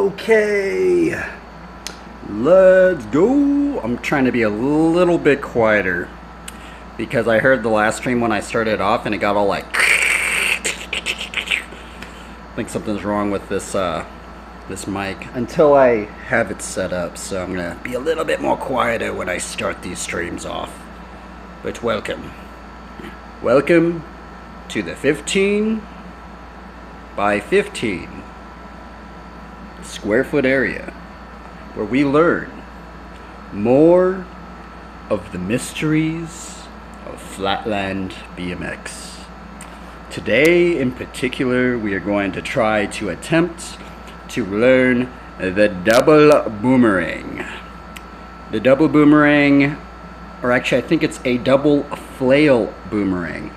Okay, let's go. I'm trying to be a little bit quieter because I heard the last stream when I started off and it got all like I think something's wrong with this this mic until I have it set up, so I'm gonna be a little bit more quieter when I start these streams off. But welcome to the 15 by 15 square foot area where we learn more of the mysteries of Flatland BMX. Today in particular, we are going to try to attempt to learn the double boomerang. The double boomerang, or actually I think it's a double flail boomerang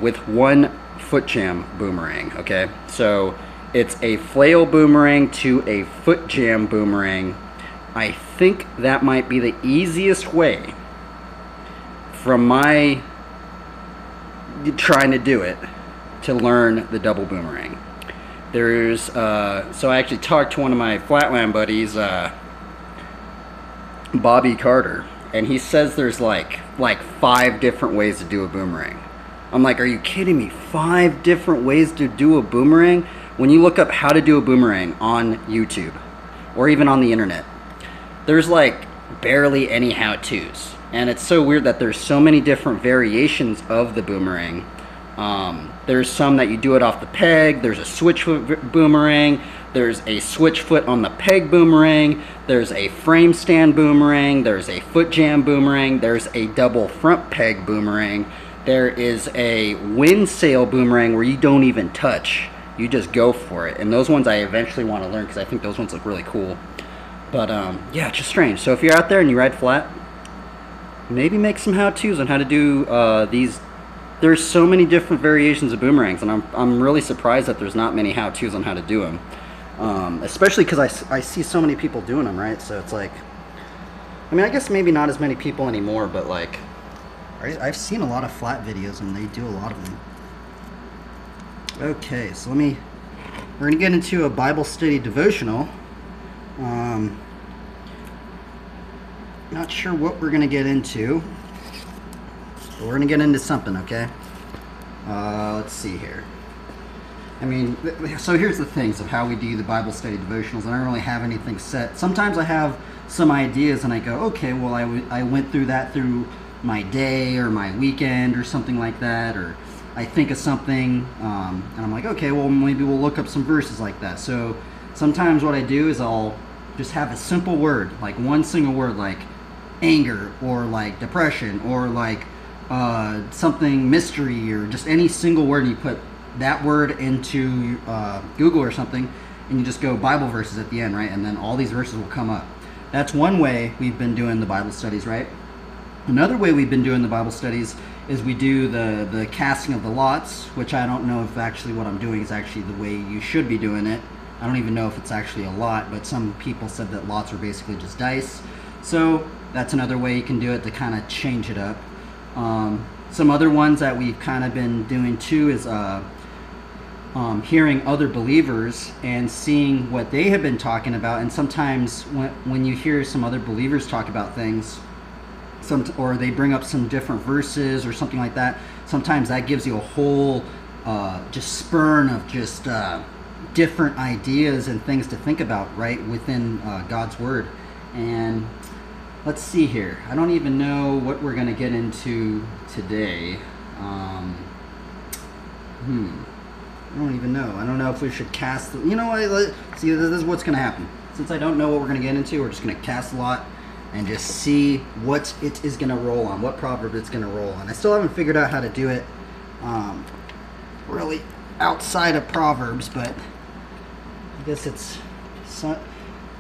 with one foot jam boomerang, okay? So it's a flail boomerang to a foot jam boomerang. I think that might be the easiest way from my trying to do it to learn the double boomerang. There's, so I actually talked to one of my Flatland buddies, Bobby Carter, and he says there's like 5 different ways to do a boomerang. I'm like, are you kidding me? 5 different ways to do a boomerang? When you look up how to do a boomerang on YouTube or even on the internet, there's like barely any how-tos. And it's so weird that there's so many different variations of the boomerang. There's some that you do it off the peg. There's a switch foot boomerang. There's a switch foot on the peg boomerang. There's a frame stand boomerang. There's a foot jam boomerang. There's a double front peg boomerang. There is a wind sail boomerang where you don't even touch. You just go for it. And those ones I eventually want to learn because I think those ones look really cool. But yeah, it's just strange. So if you're out there and you ride flat, maybe make some how-tos on how to do these. There's so many different variations of boomerangs, and I'm really surprised that there's not many how-tos on how to do them. Especially because I see so many people doing them, right? So it's like, I mean, I guess maybe not as many people anymore, but like, I've seen a lot of flat videos, and they do a lot of them. Okay, so we're going to get into a Bible study devotional. Not sure what we're going to get into, but we're going to get into something, okay? Let's see here. I mean, so here's the things of how we do the Bible study devotionals. I don't really have anything set. Sometimes I have some ideas and I go, okay, well, I went through that through my day or my weekend or something like that, or I think of something, and I'm like, okay, well, maybe we'll look up some verses like that. So sometimes what I do is I'll just have a simple word, like one single word, like anger, or like depression, or like something mystery, or just any single word, and you put that word into Google or something, and you just go Bible verses at the end, right? And then all these verses will come up. That's one way we've been doing the Bible studies, right? Another way we've been doing the Bible studies is we do the casting of the lots, which I don't know if actually what I'm doing is actually the way you should be doing it. I don't even know if it's actually a lot, but some people said that lots are basically just dice. So that's another way you can do it to kind of change it up. Some other ones that we've kind of been doing too is hearing other believers and seeing what they have been talking about. And sometimes when you hear some other believers talk about things, or they bring up some different verses or something like that, sometimes that gives you a whole just spurn of just different ideas and things to think about, right, within God's Word. And let's see here. I don't even know what we're going to get into today. I don't even know. I don't know if we should cast... You know what? See, this is what's going to happen. Since I don't know what we're going to get into, we're just going to cast a lot and just see what it is going to roll on, what proverb it's going to roll on. I still haven't figured out how to do it really outside of Proverbs, but I guess it's...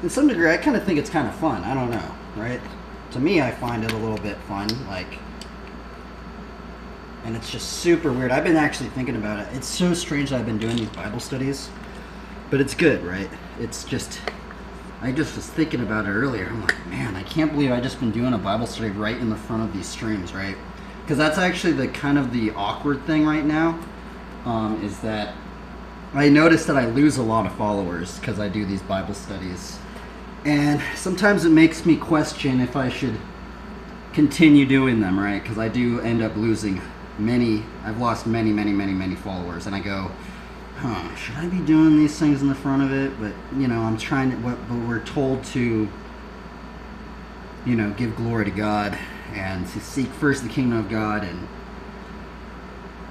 in some degree, I kind of think it's kind of fun. I don't know, right? To me, I find it a little bit fun, like... And it's just super weird. I've been actually thinking about it. It's so strange that I've been doing these Bible studies, but it's good, right? It's just... I just was thinking about it earlier. I'm like, man, I can't believe I just been doing a Bible study right in the front of these streams, right? Because that's actually the kind of the awkward thing right now, is that I noticed that I lose a lot of followers because I do these Bible studies. And sometimes it makes me question if I should continue doing them, right? Because I do end up losing many. I've lost many followers. And I go, should I be doing these things in the front of it? But, I'm trying to, but we're told to, give glory to God and to seek first the kingdom of God.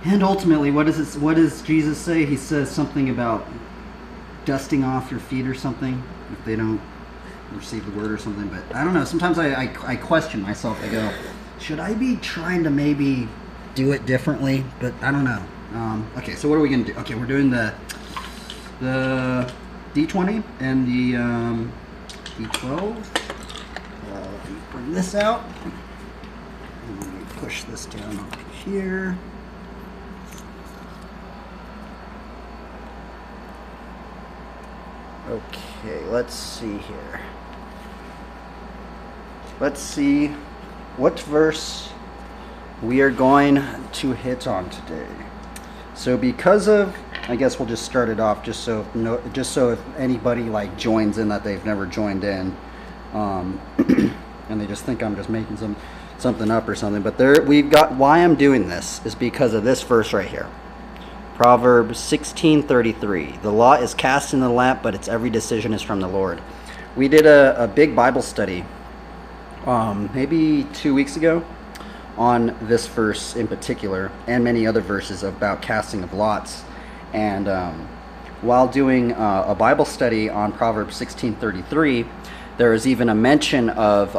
And ultimately, what does Jesus say? He says something about dusting off your feet or something if they don't receive the word or something. But I don't know. Sometimes I question myself. I go, should I be trying to maybe do it differently? But I don't know. Okay, so what are we going to do? Okay, we're doing the D20 and the D12. Let me bring this out. Let me push this down over here. Okay, let's see here. Let's see what verse we are going to hit on today. So because of, I guess we'll just start it off just so if anybody like joins in that they've never joined in, and they just think I'm just making something up or something. But we've got, why I'm doing this is because of this verse right here. Proverbs 16:33. The law is cast in the lamp, but its every decision is from the Lord. We did a big Bible study maybe 2 weeks ago on this verse in particular, and many other verses about casting of lots. And while doing a Bible study on Proverbs 16:33, there is even a mention of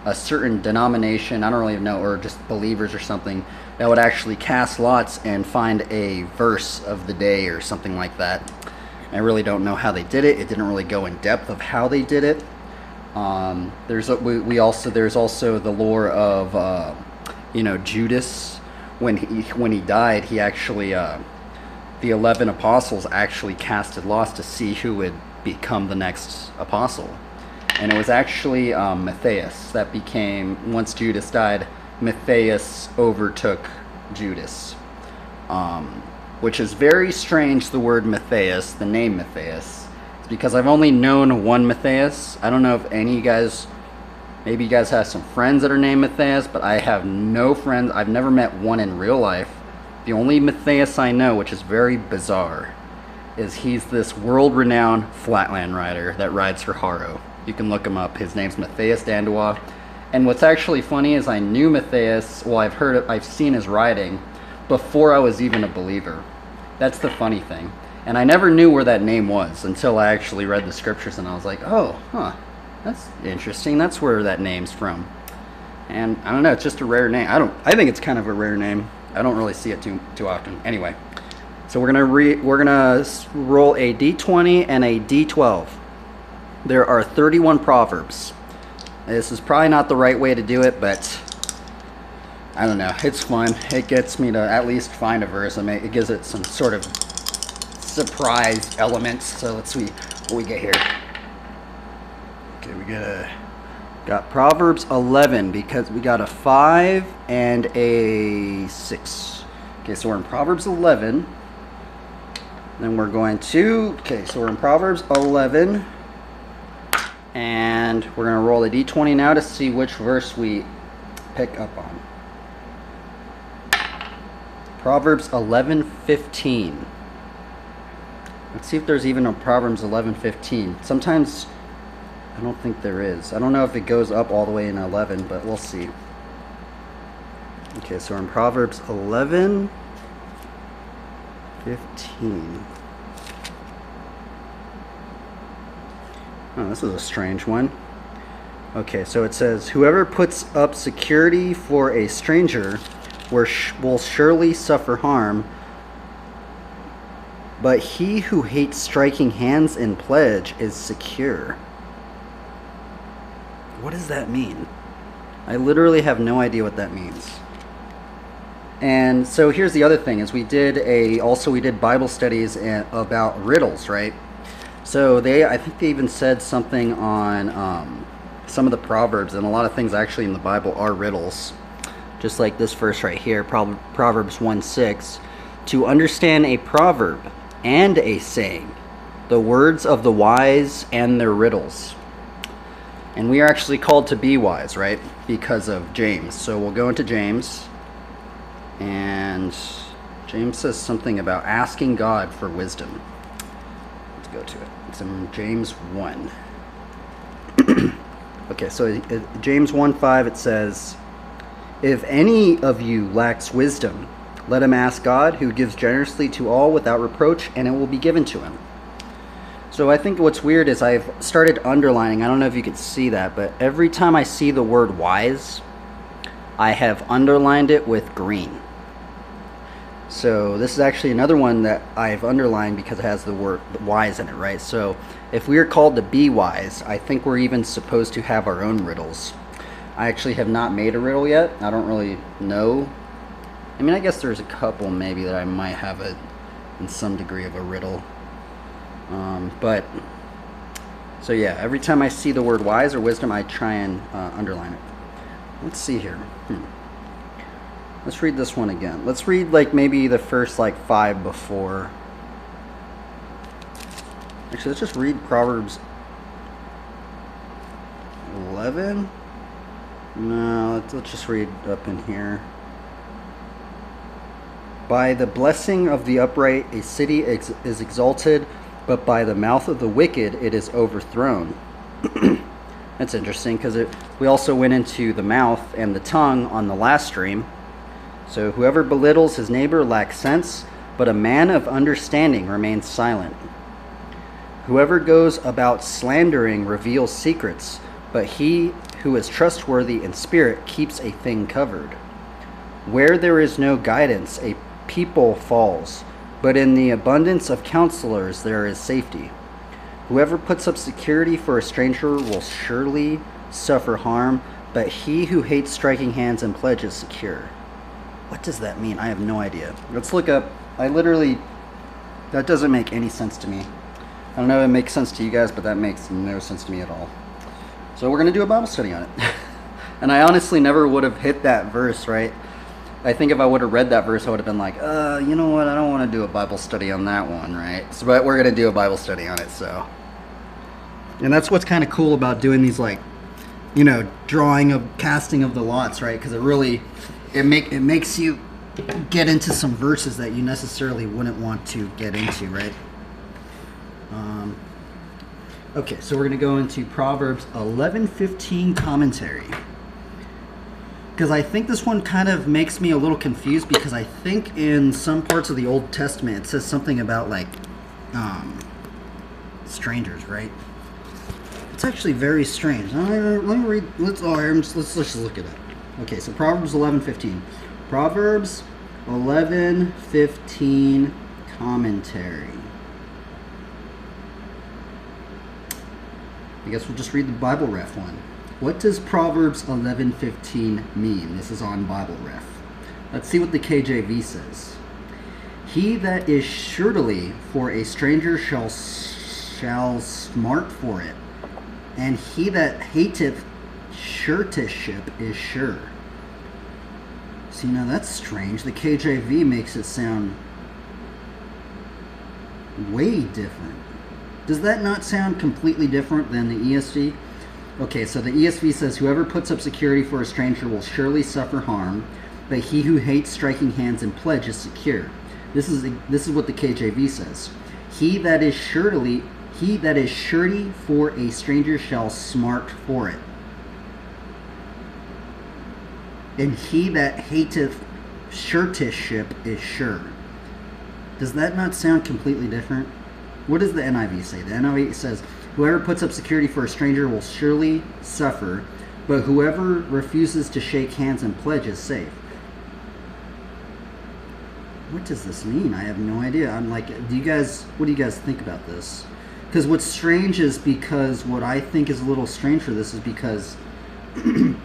a certain denomination, I don't really know, or just believers or something, that would actually cast lots and find a verse of the day or something like that. I really don't know how they did it. It didn't really go in depth of how they did it. There's also the lore of Judas. When he died, he actually the 11 apostles actually casted lots to see who would become the next apostle. And it was actually Matthias that became, once Judas died, Matthias overtook Judas. Which is very strange, the word Matthias, the name Matthias. It's because I've only known one Matthias. I don't know if any of you guys, maybe you guys have some friends that are named Matthias, but I have no friends. I've never met one in real life. The only Matthias I know, which is very bizarre, is he's this world-renowned flatland rider that rides for Haro. You can look him up. His name's Matthias Dandois. And what's actually funny is I knew Matthias, well, I've seen his riding before I was even a believer. That's the funny thing. And I never knew where that name was until I actually read the scriptures, and I was like, oh, that's interesting. That's where that name's from. And I don't know, it's just a rare name. I think it's kind of a rare name. I don't really see it too often. Anyway, so we're gonna roll a D20 and a D12. There are 31 proverbs. This is probably not the right way to do it, but I don't know. It's fun. It gets me to at least find a verse. It gives it some sort of surprise elements. So let's see what we get here. Okay, we got Proverbs 11 because we got a 5 and a 6. Okay, so we're in Proverbs 11. Then we're going to, okay, so we're in Proverbs 11. And we're going to roll a d20 now to see which verse we pick up on. Proverbs 11:15. Let's see if there's even a Proverbs 11:15. Sometimes I don't think there is. I don't know if it goes up all the way in 11, but we'll see. Okay, so we're in Proverbs 11:15. Oh, this is a strange one. Okay, so it says, whoever puts up security for a stranger will surely suffer harm, but he who hates striking hands in pledge is secure. What does that mean? I literally have no idea what that means. And so here's the other thing, is we did Bible studies about riddles, right? So I think they even said something on some of the Proverbs, and a lot of things actually in the Bible are riddles. Just like this verse right here, Proverbs 1:6. To understand a proverb, and a saying, the words of the wise and their riddles. And we are actually called to be wise, right? Because of James. So we'll go into James. And James says something about asking God for wisdom. Let's go to it. It's in James 1. Okay, so James 1:5, it says, if any of you lacks wisdom, let him ask God, who gives generously to all without reproach, and it will be given to him. So I think what's weird is I've started underlining, I don't know if you could see that, but every time I see the word wise, I have underlined it with green. So this is actually another one that I've underlined because it has the word wise in it, right? So if we are called to be wise, I think we're even supposed to have our own riddles. I actually have not made a riddle yet. I don't really know. I mean, I guess there's a couple maybe that I might have in some degree of a riddle. But, so yeah, every time I see the word wise or wisdom, I try and underline it. Let's see here. Let's read this one again. Let's read like maybe the first like 5 before. Actually, let's just read Proverbs 11. No, let's just read up in here. By the blessing of the upright, a city is exalted, but by the mouth of the wicked, it is overthrown. That's interesting because we also went into the mouth and the tongue on the last stream. So whoever belittles his neighbor lacks sense, but a man of understanding remains silent. Whoever goes about slandering reveals secrets, but he who is trustworthy in spirit keeps a thing covered. Where there is no guidance, a people falls, but in the abundance of counselors there is safety. Whoever puts up security for a stranger will surely suffer harm, but he who hates striking hands and pledge is secure. What does that mean? I have no idea. Let's look up. That doesn't make any sense to me. I don't know if it makes sense to you guys, but that makes no sense to me at all. So we're going to do a Bible study on it. And I honestly never would have hit that verse, right? I think if I would have read that verse, I would have been like, you know what? I don't want to do a Bible study on that one, right? So, but we're going to do a Bible study on it, so. And that's what's kind of cool about doing these, like, you know, casting of the lots, right? Because it makes you get into some verses that you necessarily wouldn't want to get into, right? Okay, so we're going to go into Proverbs 11:15 commentary. Because I think this one kind of makes me a little confused, because I think in some parts of the Old Testament it says something about like strangers, right? It's actually very strange. Let me read. Let's just look it up. Okay, so Proverbs 11:15. Proverbs 11:15 commentary. I guess we'll just read the Bible Ref one. What does Proverbs 11:15 mean? This is on Bible Ref. Let's see what the KJV says. He that is surely for a stranger shall smart for it, and he that hateth suretyship is sure. See, now that's strange. The KJV makes it sound way different. Does that not sound completely different than the ESV? Okay, so the ESV says, whoever puts up security for a stranger will surely suffer harm, but he who hates striking hands and pledge is secure. This is what the KJV says. He that is surety for a stranger shall smart for it, and he that hateth suretyship is sure. Does that not sound completely different? What does the NIV say? The NIV says, whoever puts up security for a stranger will surely suffer, but whoever refuses to shake hands and pledge is safe. What does this mean? I have no idea. I'm like, what do you guys think about this? Because what's strange is because what I think is a little strange for this is because, you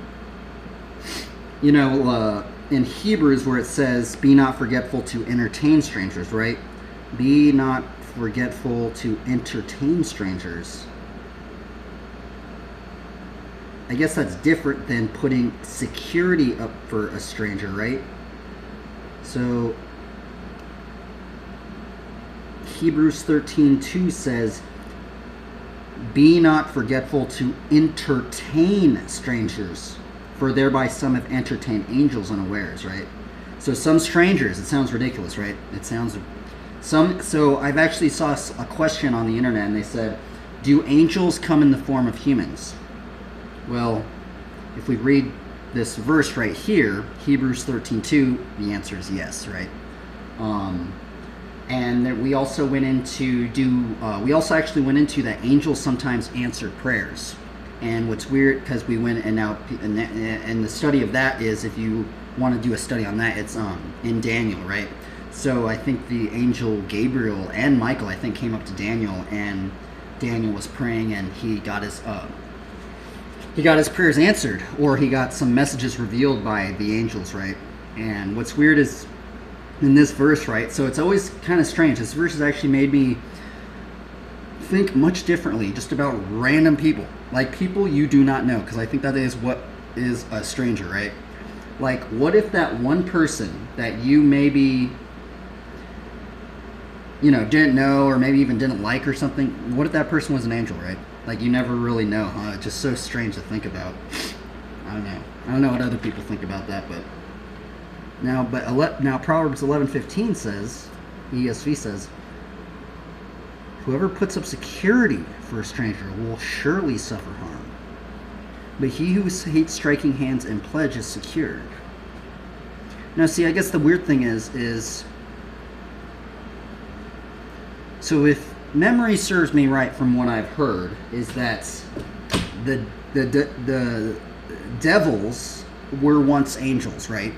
know, in Hebrews where it says, be not forgetful to entertain strangers, right? Be not forgetful to entertain strangers. I guess that's different than putting security up for a stranger, right? So Hebrews 13:2 says, "Be not forgetful to entertain strangers, for thereby some have entertained angels unawares," right? So some strangers, it sounds ridiculous, right? It sounds so I've actually saw a question on the internet, and they said, do angels come in the form of humans? Well, if we read this verse right here, Hebrews 13:2, the answer is yes, right? And then we also went into we also actually went into that angels sometimes answer prayers. And what's weird, because we went and the study of that is, if you want to do a study on that, it's in Daniel, right? So I think the angel Gabriel and Michael, I think, came up to Daniel, and Daniel was praying, and he got his prayers answered, or he got some messages revealed by the angels, right? And what's weird is in this verse, right? So it's always kind of strange. This verse has actually made me think much differently just about random people, like people you do not know, because I think that is what is a stranger, right? Like, what if that one person that you maybe, didn't know, or maybe even didn't like or something, what if that person was an angel, right? Like, you never really know, huh? It's just so strange to think about. I don't know what other people think about that, but now Proverbs 11:15 says, ESV says, "Whoever puts up security for a stranger will surely suffer harm, but he who hates striking hands and pledge is secured." Now, see, I guess the weird thing is so if memory serves me right from what I've heard, is that the devils were once angels, right?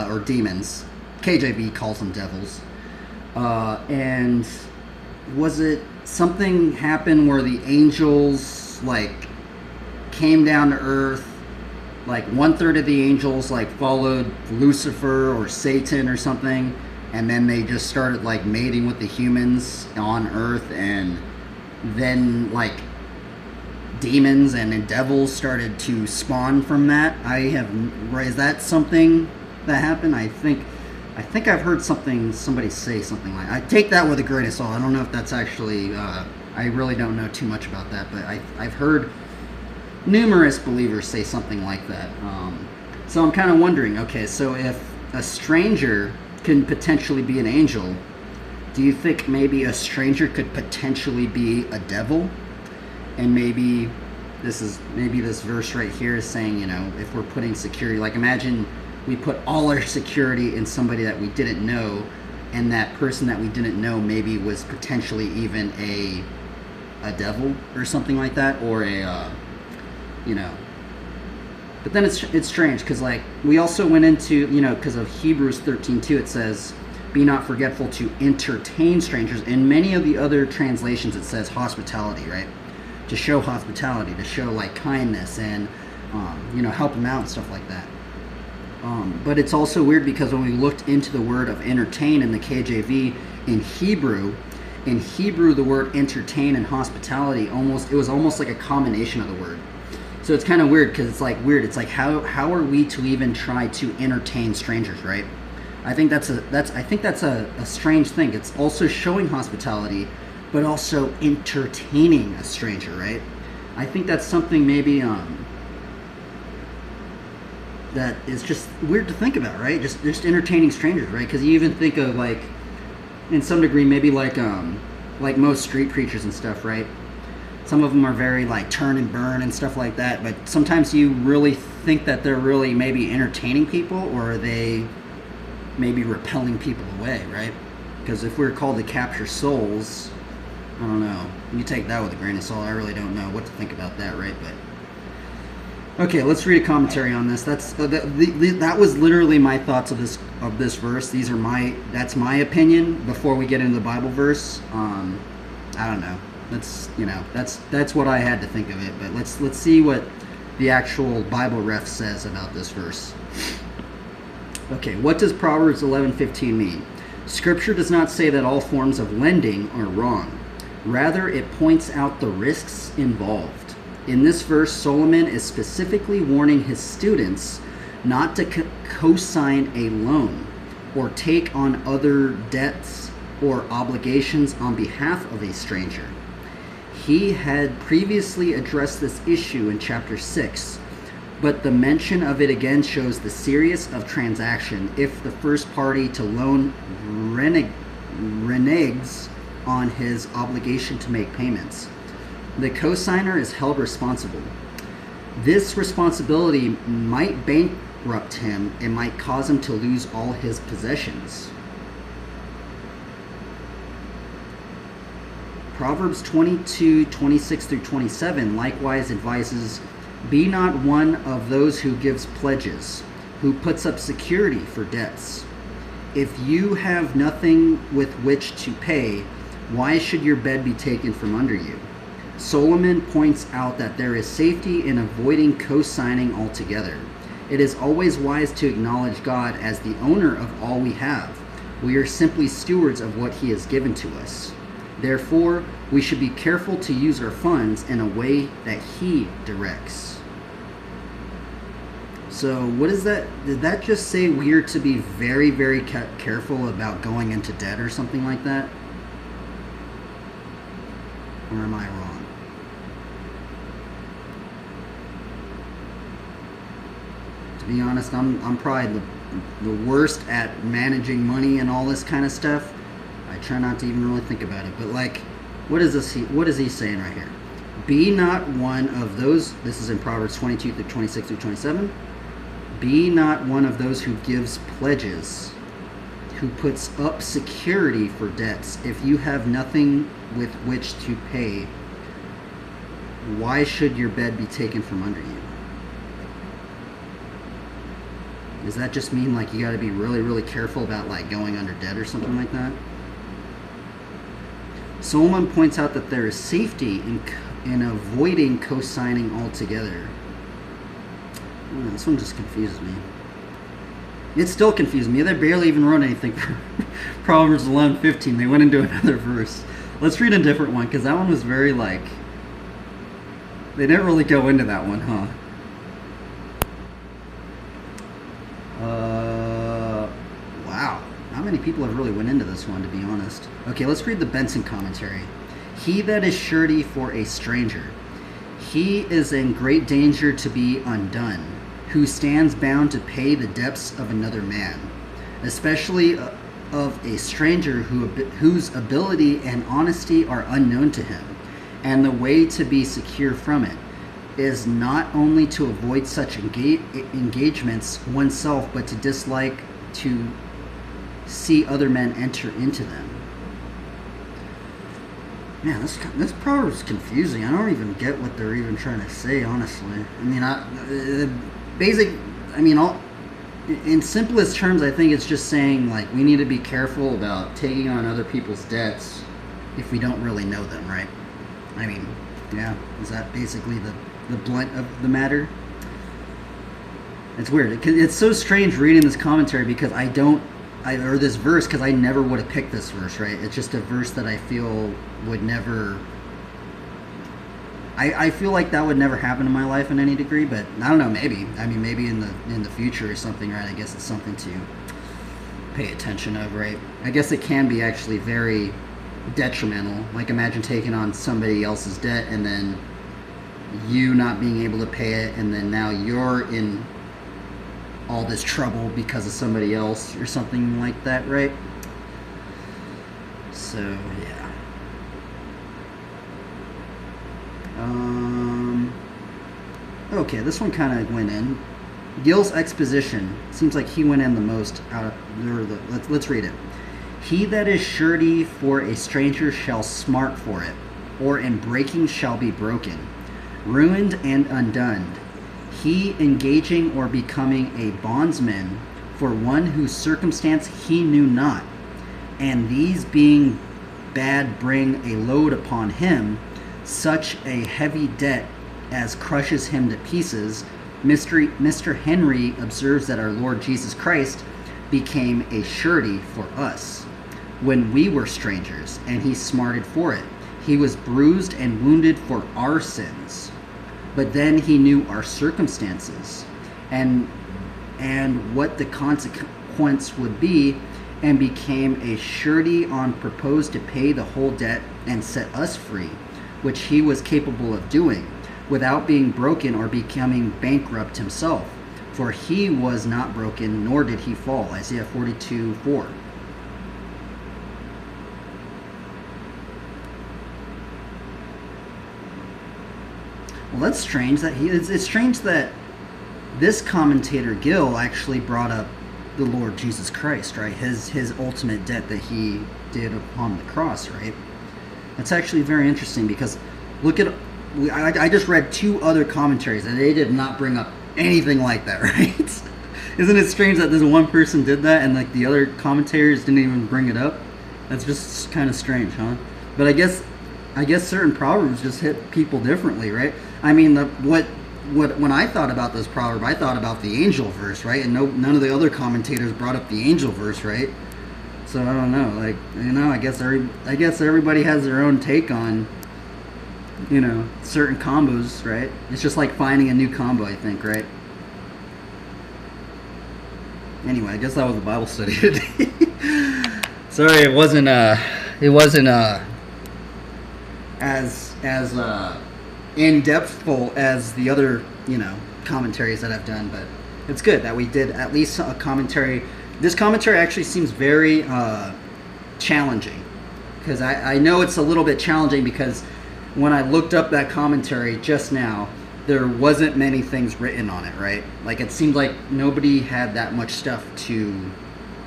Or demons. KJV calls them devils. And was it something happened where the angels came down to earth? Like 1/3 of the angels followed Lucifer or Satan or something, and then they just started mating with the humans on earth, and then demons and devils started to spawn from that. Is that something that happened? I think I've heard somebody say something like. I take that with a grain of salt. I don't know if that's actually. I really don't know too much about that, but I've heard numerous believers say something like that. So I'm kind of wondering. Okay, so if a stranger can potentially be an angel, do you think maybe a stranger could potentially be a devil? And maybe this verse right here is saying, if we're putting security, imagine we put all our security in somebody that we didn't know, and that person that we didn't know maybe was potentially even a devil or something like that, or But then it's strange, because we also went into, because of Hebrews 13:2, it says, "Be not forgetful to entertain strangers." In many of the other translations, it says hospitality, right? To show hospitality, to show kindness, and help them out and stuff like that. But it's also weird, because when we looked into the word of entertain in the KJV in Hebrew, the word entertain and hospitality it was almost like a combination of the word. So it's kind of weird, because it's weird. It's how are we to even try to entertain strangers, right? I think that's a strange thing. It's also showing hospitality, but also entertaining a stranger, right? I think that's something maybe that is just weird to think about, right? Just entertaining strangers, right? Because you even think of in some degree, maybe like most street preachers and stuff, right? Some of them are very turn and burn and stuff like that, but sometimes you really think that they're really maybe entertaining people, or are they maybe repelling people away, right? Because if we're called to capture souls, I don't know. You take that with a grain of salt. I really don't know what to think about that, right? But okay, let's read a commentary on this. That was literally my thoughts of this verse. That's my opinion before we get into the Bible verse. I don't know. That's what I had to think of it. But let's see what the actual Bible ref says about this verse. Okay, what does Proverbs 11:15 mean? Scripture does not say that all forms of lending are wrong. Rather, it points out the risks involved. In this verse, Solomon is specifically warning his students not to co-sign a loan or take on other debts or obligations on behalf of a stranger. He had previously addressed this issue in chapter 6, but the mention of it again shows the seriousness of transaction if the first party to loan reneges on his obligation to make payments. The cosigner is held responsible. This responsibility might bankrupt him and might cause him to lose all his possessions. Proverbs 22:26-27 likewise advises, "Be not one of those who gives pledges, who puts up security for debts. If you have nothing with which to pay, why should your bed be taken from under you?" Solomon points out that there is safety in avoiding co-signing altogether. It is always wise to acknowledge God as the owner of all we have. We are simply stewards of what He has given to us. Therefore, we should be careful to use our funds in a way that He directs. So, what is that? Did that just say we are to be very, very careful about going into debt or something like that? Or am I wrong? To be honest, I'm probably the worst at managing money and all this kind of stuff. I try not to even really think about it. But like, what is this? What is he saying right here? Be not one of those. This is in Proverbs 22:26-27. Be not one of those who gives pledges, who puts up security for debts. If you have nothing with which to pay, why should your bed be taken from under you? Does that just mean like you got to be really, really careful about like going under debt or something like that? Solomon points out that there is safety in avoiding co-signing altogether. This one just confuses me. It still confuses me. They barely even wrote anything for Proverbs 11:15. They went into another verse. Let's read a different one, because that one was very like... They didn't really go into that one, huh? Wow. Not many people have really went into this one, to be honest. Okay, let's read the Benson commentary. He that is surety for a stranger, he is in great danger to be undone, who stands bound to pay the debts of another man, especially of a stranger whose ability and honesty are unknown to him. And the way to be secure from it is not only to avoid such engagements oneself, but to dislike to see other men enter into them. Man, this proverb is confusing. I don't even get what they're even trying to say, honestly. I mean, in simplest terms, I think it's just saying, like, we need to be careful about taking on other people's debts if we don't really know them, right? I mean, yeah, is that basically the blunt of the matter? It's weird. It's so strange reading this commentary because or this verse, because I never would have picked this verse, right? It's just a verse that I feel would never... I feel like that would never happen in my life in any degree, but I don't know, maybe. I mean, maybe in the future or something, right? I guess it's something to pay attention of, right? I guess it can be actually very detrimental. Like, imagine taking on somebody else's debt and then you not being able to pay it, and then now you're in all this trouble because of somebody else or something like that, right? So, yeah. Okay, this one kind of went in. Gill's exposition seems like he went in the most out of let's read it. He that is surety for a stranger shall smart for it, or in breaking shall be broken, ruined and undone. He engaging or becoming a bondsman for one whose circumstance he knew not, and these being bad bring a load upon him, such a heavy debt as crushes him to pieces. Mr. Henry observes that our Lord Jesus Christ became a surety for us when we were strangers, and he smarted for it. He was bruised and wounded for our sins, but then he knew our circumstances and what the consequence would be, and became a surety on proposed to pay the whole debt and set us free, which he was capable of doing, without being broken or becoming bankrupt himself. For he was not broken, nor did he fall. Isaiah 42:4. Well, that's strange. It's strange that this commentator Gill actually brought up the Lord Jesus Christ, right? His ultimate debt that he did upon the cross, right? That's actually very interesting because look at, I just read 2 other commentaries and they did not bring up anything like that, right? Isn't it strange that this one person did that and like the other commentators didn't even bring it up? That's just kind of strange, huh? But I guess certain proverbs just hit people differently, right? I mean, when I thought about this proverb, I thought about the angel verse, right? And none of the other commentators brought up the angel verse, right? So I don't know, like, you know, I guess everybody has their own take on, you know, certain combos, right? It's just like finding a new combo, I think, right? Anyway, I guess that was the Bible study today. Sorry, it wasn't as in-depthful as the other, you know, commentaries that I've done, but it's good that we did at least a commentary. This commentary actually seems very challenging, because I know it's a little bit challenging because when I looked up that commentary just now, there wasn't many things written on it, right? Like, it seemed like nobody had that much stuff to,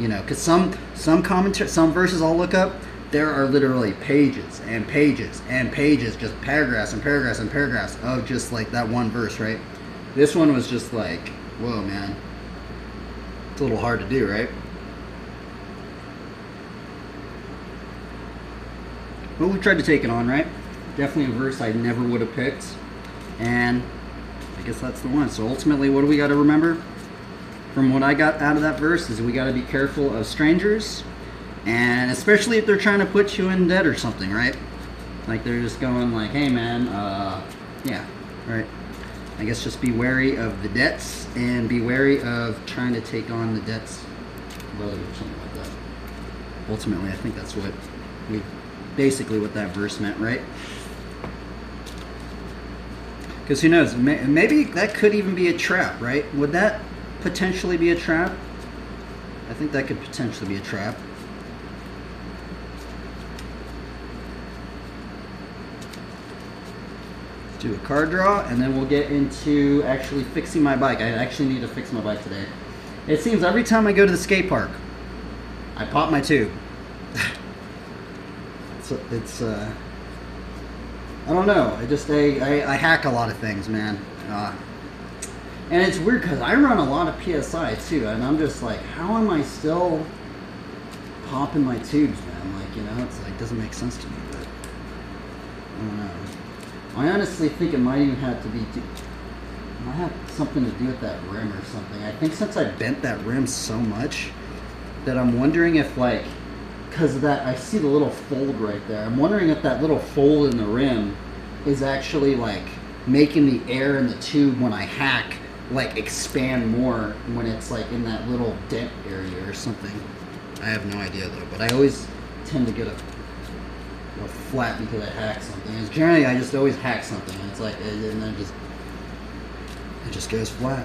you know, because some verses I'll look up, there are literally pages and pages and pages, just paragraphs and paragraphs and paragraphs of just like that one verse, right? This one was just like, whoa, man. It's a little hard to do, right? But we tried to take it on, right? Definitely a verse I never would have picked. And I guess that's the one. So ultimately, what do we got to remember? From what I got out of that verse is we got to be careful of strangers. And especially if they're trying to put you in debt or something, right? Like they're just going like, hey man, yeah, right. I guess just be wary of the debts and be wary of trying to take on the debts of others or something like that. Ultimately, I think that's what what that verse meant, right? Because who knows, maybe that could even be a trap, right? Would that potentially be a trap? I think that could potentially be a trap. Do a card draw, and then we'll get into actually fixing my bike. I actually need to fix my bike today. It seems every time I go to the skate park, I pop my tube. It's I don't know. I hack a lot of things, man. And it's weird because I run a lot of PSI too, and I'm just like, how am I still popping my tubes, man? Like, you know, it's like, doesn't make sense to me, but I don't know. I honestly think it might even have to be, might have something to do with that rim or something. I think since I bent that rim so much that I'm wondering if, like, because of that, I see the little fold right there. I'm wondering if that little fold in the rim is actually like making the air in the tube when I hack like expand more when it's like in that little dent area or something. I have no idea though, but I always tend to get a flat because I hack something. It's generally I just always hack something, and it's like, and then it just goes flat.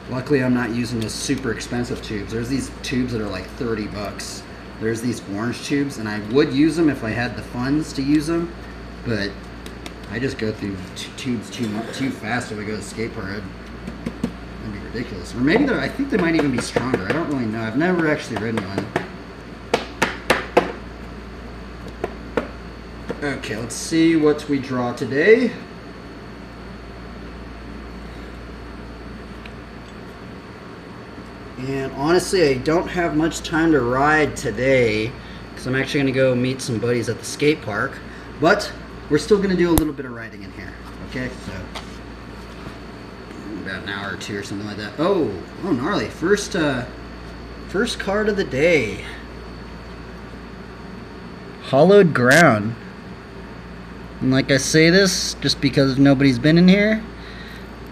Luckily, I'm not using those super expensive tubes. There's these tubes that are like $30. There's these orange tubes, and I would use them if I had the funds to use them, but I just go through tubes too fast if I go to the skate park. That'd be ridiculous. Or maybe I think they might even be stronger. I don't really know. I've never actually ridden one. Okay, let's see what we draw today. And honestly, I don't have much time to ride today because I'm actually going to go meet some buddies at the skate park. But we're still going to do a little bit of riding in here. Okay, so about an hour or two or something like that. Oh, gnarly. First card of the day. Hollowed ground. And like I say this just because nobody's been in here.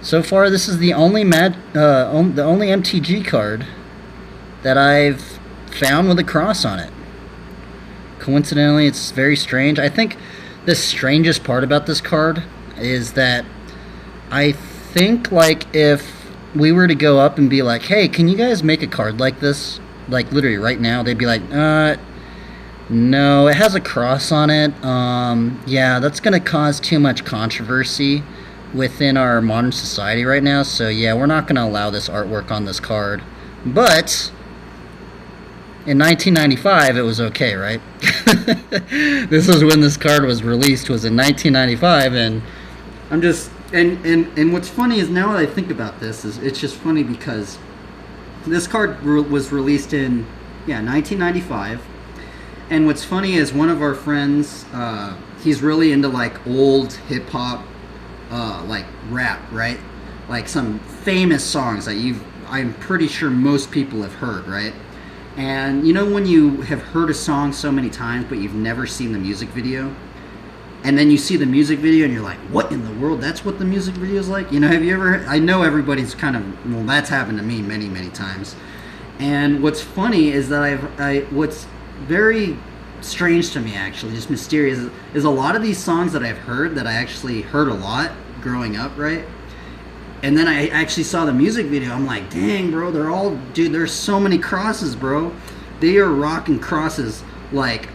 So far, this is the only MTG card that I've found with a cross on it. Coincidentally, it's very strange. I think the strangest part about this card is that I think, like, if we were to go up and be like, hey, can you guys make a card like this? Like, literally right now, they'd be like, no, it has a cross on it. Yeah, that's going to cause too much controversy within our modern society right now. So, yeah, we're not going to allow this artwork on this card. But in 1995, it was okay, right? This is when this card was released, was in 1995, and I'm just... And what's funny is, now that I think about this, is it's just funny because this card was released in, 1995. And what's funny is, one of our friends, he's really into, like, old hip-hop, like, rap, right? Like, some famous songs that I'm pretty sure most people have heard, right? And you know when you have heard a song so many times, but you've never seen the music video? And then you see the music video and you're like, what in the world? That's what the music video is like? You know, have you ever... I know everybody's kind of... Well, that's happened to me many, many times. And what's funny is that what's very strange to me, actually, just mysterious, is a lot of these songs that I've heard, that I actually heard a lot growing up, right? And then I actually saw the music video. I'm like, dang, bro, they're all... Dude, there's so many crosses, bro. They are rocking crosses like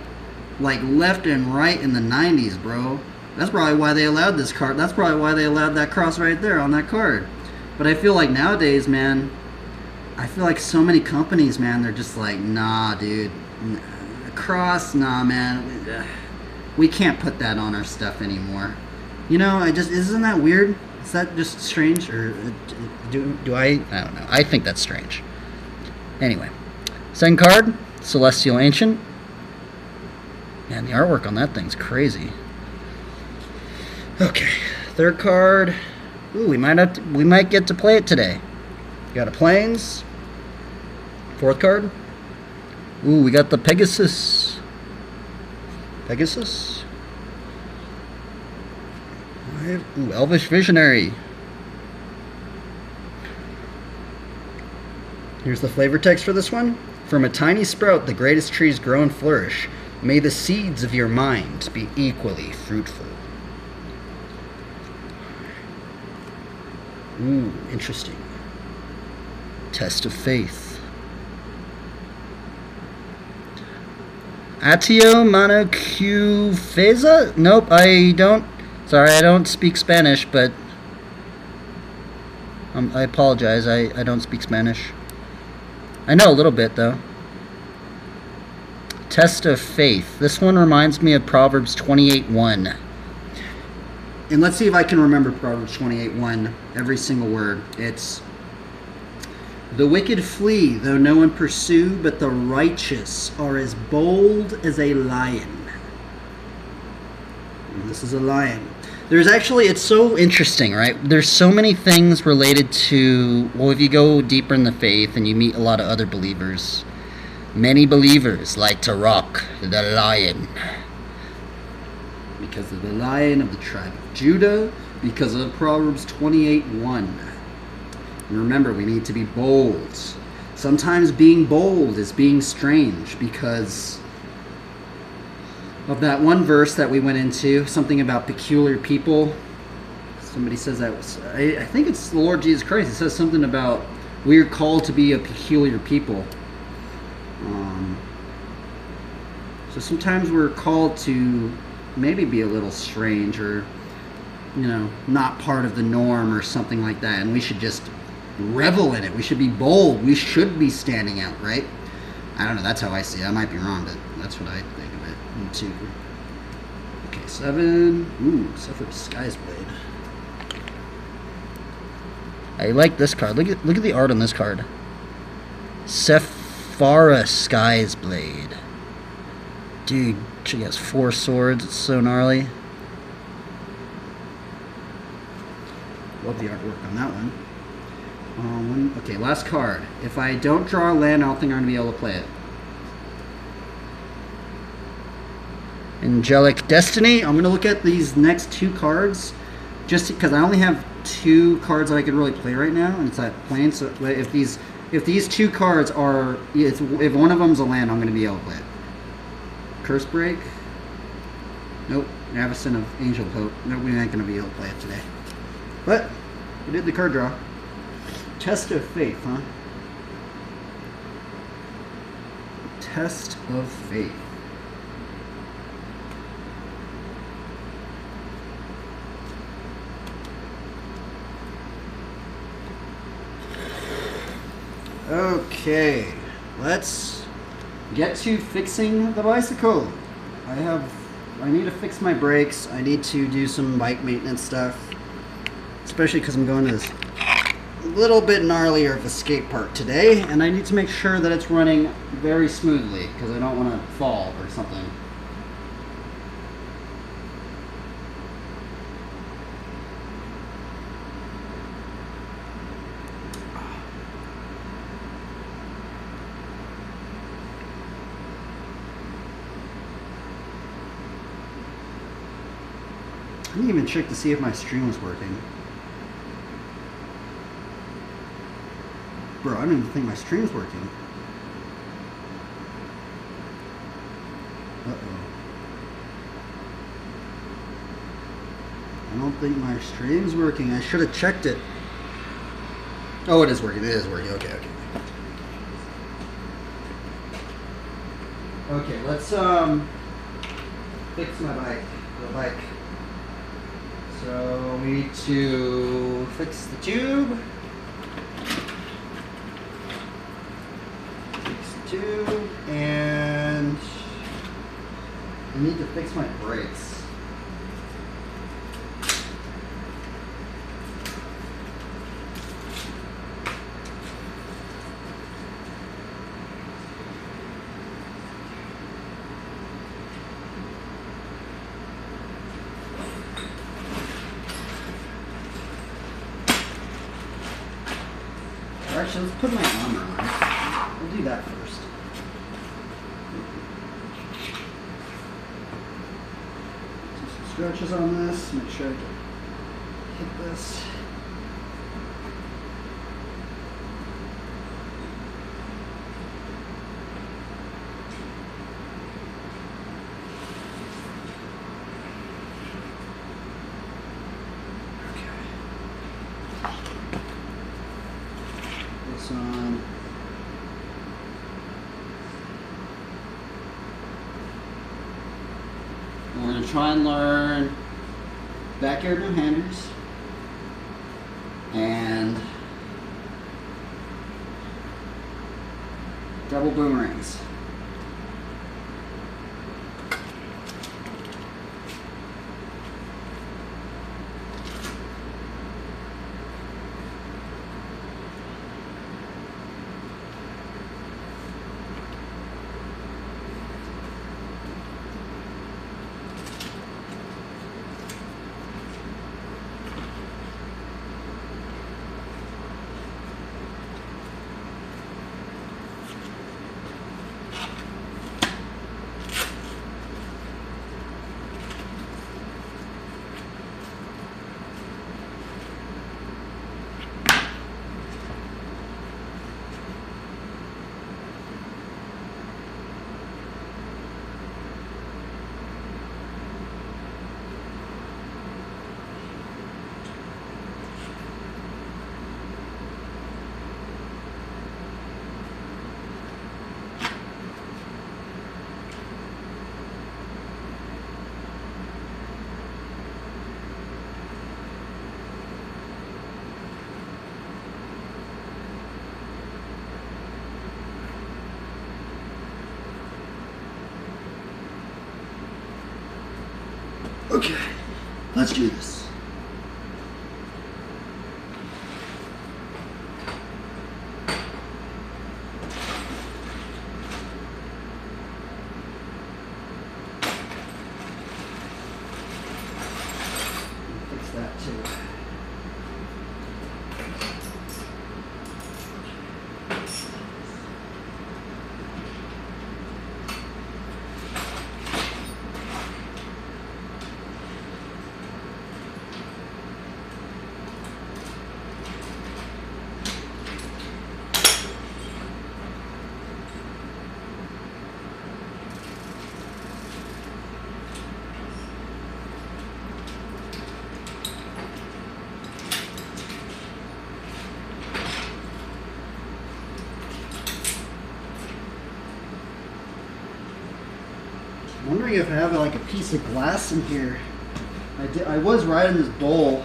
left and right in the 90s, bro. That's probably why they allowed this card. That's probably why they allowed that cross right there on that card. But I feel like nowadays, man, I feel like so many companies, man, they're just like, nah, dude. Cross, nah, man. We can't put that on our stuff anymore. You know, isn't that weird? Is that just strange, or do I don't know. I think that's strange. Anyway, second card, Celestial Ancient. Man, the artwork on that thing's crazy. Okay, third card. Ooh, we might get to play it today. Got a Plains. Fourth card. Ooh, we got the Pegasus. Ooh, Elvish Visionary. Here's the flavor text for this one. From a tiny sprout, the greatest trees grow and flourish. May the seeds of your mind be equally fruitful. Ooh, interesting. Test of Faith. Atio Manacufeza? Nope, I don't. Sorry, I don't speak Spanish, but I apologize. I don't speak Spanish. I know a little bit, though. Test of Faith. This one reminds me of Proverbs 28:1. And let's see if I can remember Proverbs 28:1, every single word. It's, the wicked flee, though no one pursue, but the righteous are as bold as a lion. And this is a lion. There's actually, it's so interesting, right? There's so many things related to, well, if you go deeper in the faith and you meet a lot of other believers, many believers like to rock the lion. Because of the lion of the tribe of Judah, because of Proverbs 28:1. And remember, we need to be bold. Sometimes being bold is being strange, because of that one verse that we went into, something about peculiar people. Somebody says that was, I think it's the Lord Jesus Christ. It says something about we're called to be a peculiar people. So sometimes we're called to maybe be a little strange, or, you know, not part of the norm or something like that, and we should just revel in it. We should be bold. We should be standing out, right? I don't know. That's how I see it. I might be wrong, but that's what I think of it. Two. Okay, 7. Ooh, Shepard Sky's Blade. I like this card. Look at the art on this card. Sephara Sky's Blade. Dude, she has 4 swords. It's so gnarly. Love the artwork on that one. Okay, last card. If I don't draw a land, I don't think I'm going to be able to play it. Angelic Destiny. I'm going to look at these next 2 cards, just because I only have 2 cards that I could really play right now, and it's that plane. So if these if these two cards are, if one of them's a land, I'm going to be able to play it. Curse Break. Nope. Navison of Angel Hope. Nope, we ain't going to be able to play it today. But we did the card draw. Test of Faith, huh? Test of Faith. Okay, let's get to fixing the bicycle. I need to fix my brakes. I need to do some bike maintenance stuff, especially because I'm going to this little bit gnarlier of a skate park today, and I need to make sure that it's running very smoothly because I don't want to fall or something. I didn't even check to see if my stream was working. Bro, I don't even think my stream's working. Uh-oh. I don't think my stream's working. I should have checked it. Oh, it is working. It is working. Okay, okay. Okay, let's fix my bike. The bike. So we need to fix the tube. Fix the tube, and I need to fix my brakes. Actually, let's put my armor on. We'll do that first. Do some stretches on this. Make sure I can hit this. On. And we're going to try and learn backyard no-handers and double boomerangs. Okay, let's do this. Fix that too. I'm wondering if I have like a piece of glass in here. I was riding this bowl.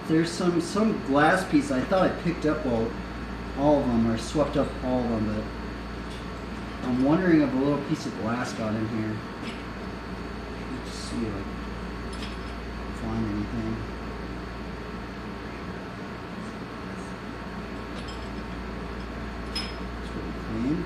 There's some glass piece. I thought I picked up all of them, or swept up all of them, but I'm wondering if a little piece of glass got in here. Let's see if I can find anything. It's pretty clean.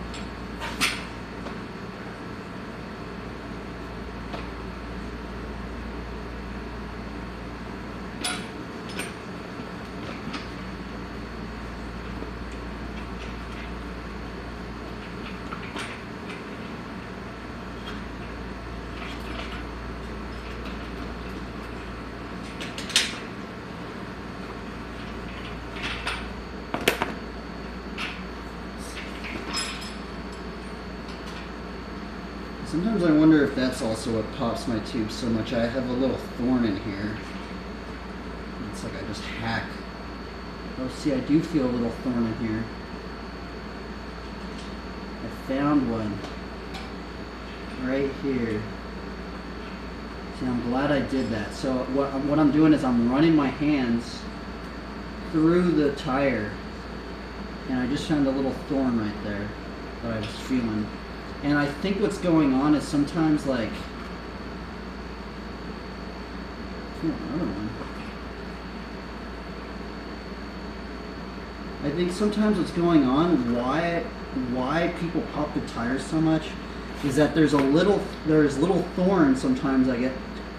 Sometimes I wonder if that's also what pops my tube so much. I have a little thorn in here. It's like I just hack. Oh, see, I do feel a little thorn in here. I found one right here. See, I'm glad I did that. So what I'm doing is I'm running my hands through the tire, and I just found a little thorn right there that I was feeling. And I think what's going on is sometimes, like, another one. I think sometimes what's going on, why people pop the tires so much, is that there's little thorns sometimes that get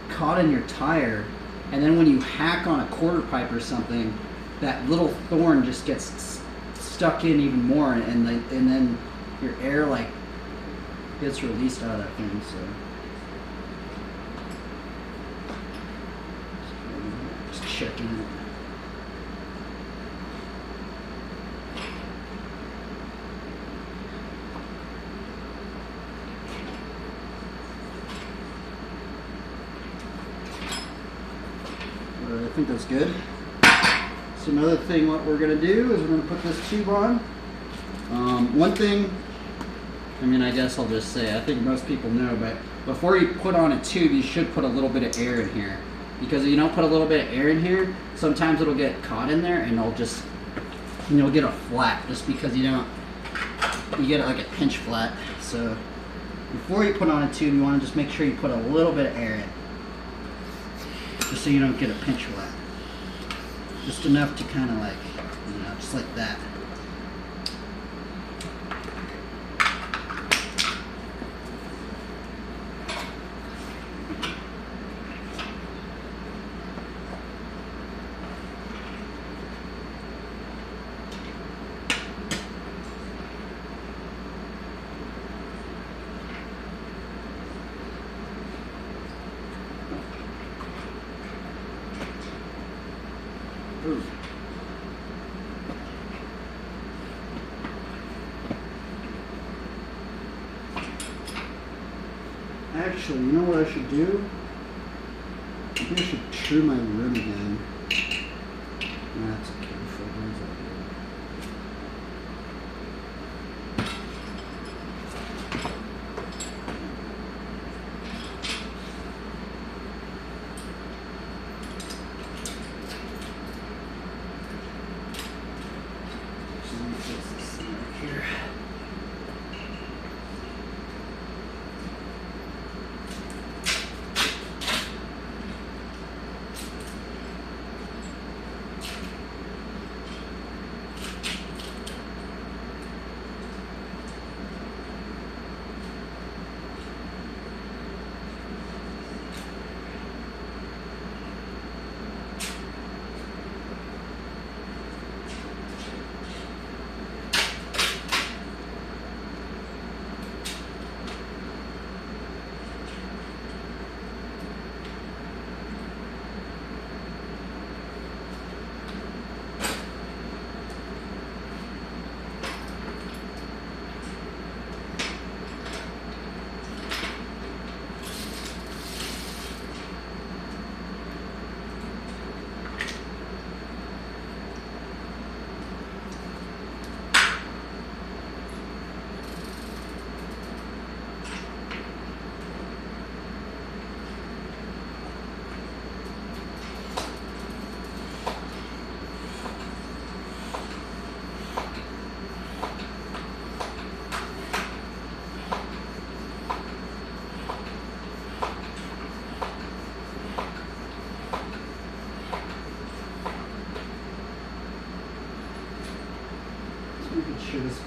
caught in your tire, and then when you hack on a quarter pipe or something, that little thorn just gets stuck in even more, and then your air like gets released out of that thing. So just checking it. I think that's good. So another thing what we're going to do is we're going to put this tube on. One thing, I mean, I guess I'll just say, I think most people know, but before you put on a tube, you should put a little bit of air in here. Because if you don't put a little bit of air in here, sometimes it'll get caught in there and you'll get a flat just because you get it like a pinch flat. So before you put on a tube, you want to just make sure you put a little bit of air in. Just so you don't get a pinch flat. Just enough to kind of like, just like that. Ooh. Actually, you know what I should do? I think I should true my rim again. That's okay.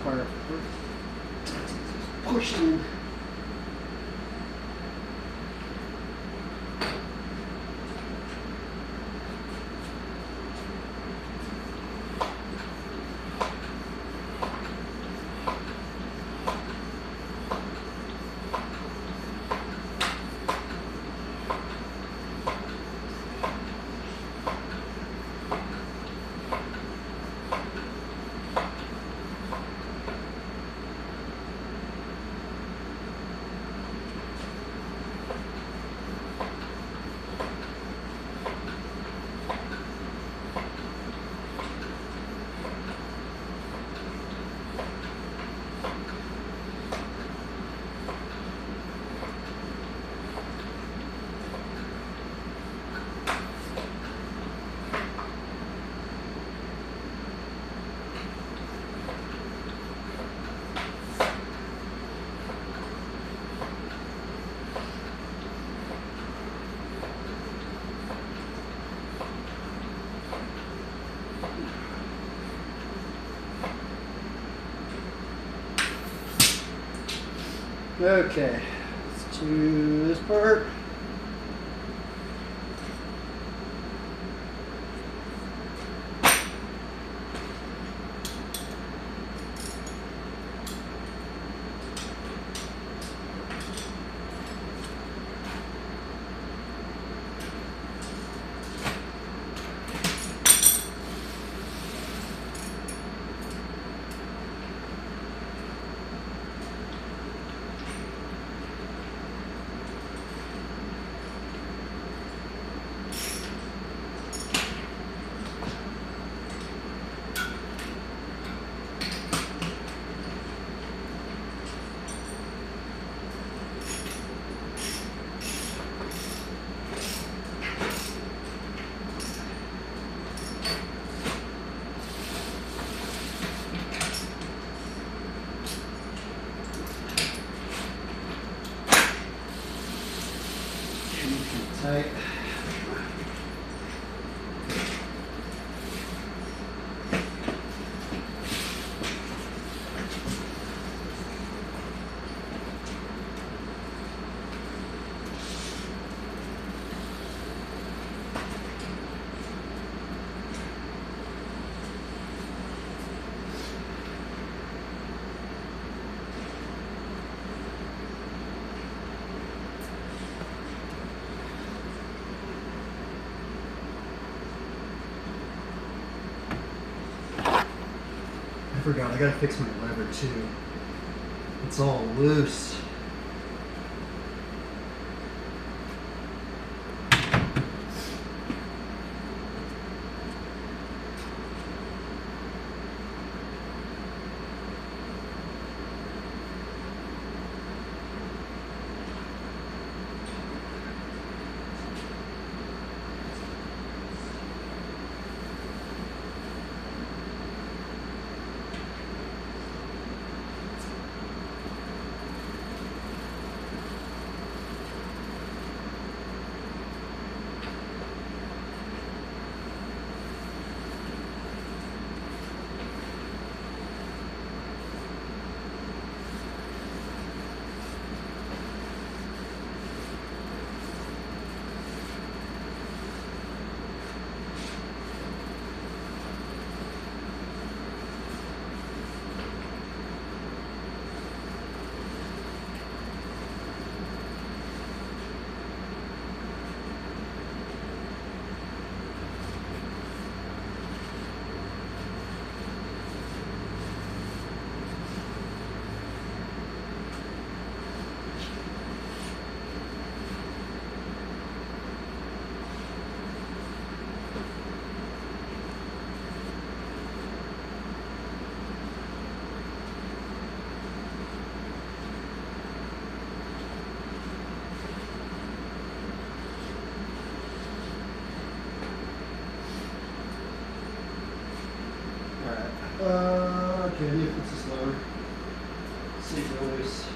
part. Push in. Okay, let's do this part. Tight. I forgot, I gotta fix my lever too. It's all loose. Okay, I need to fix this lower. See if it loose.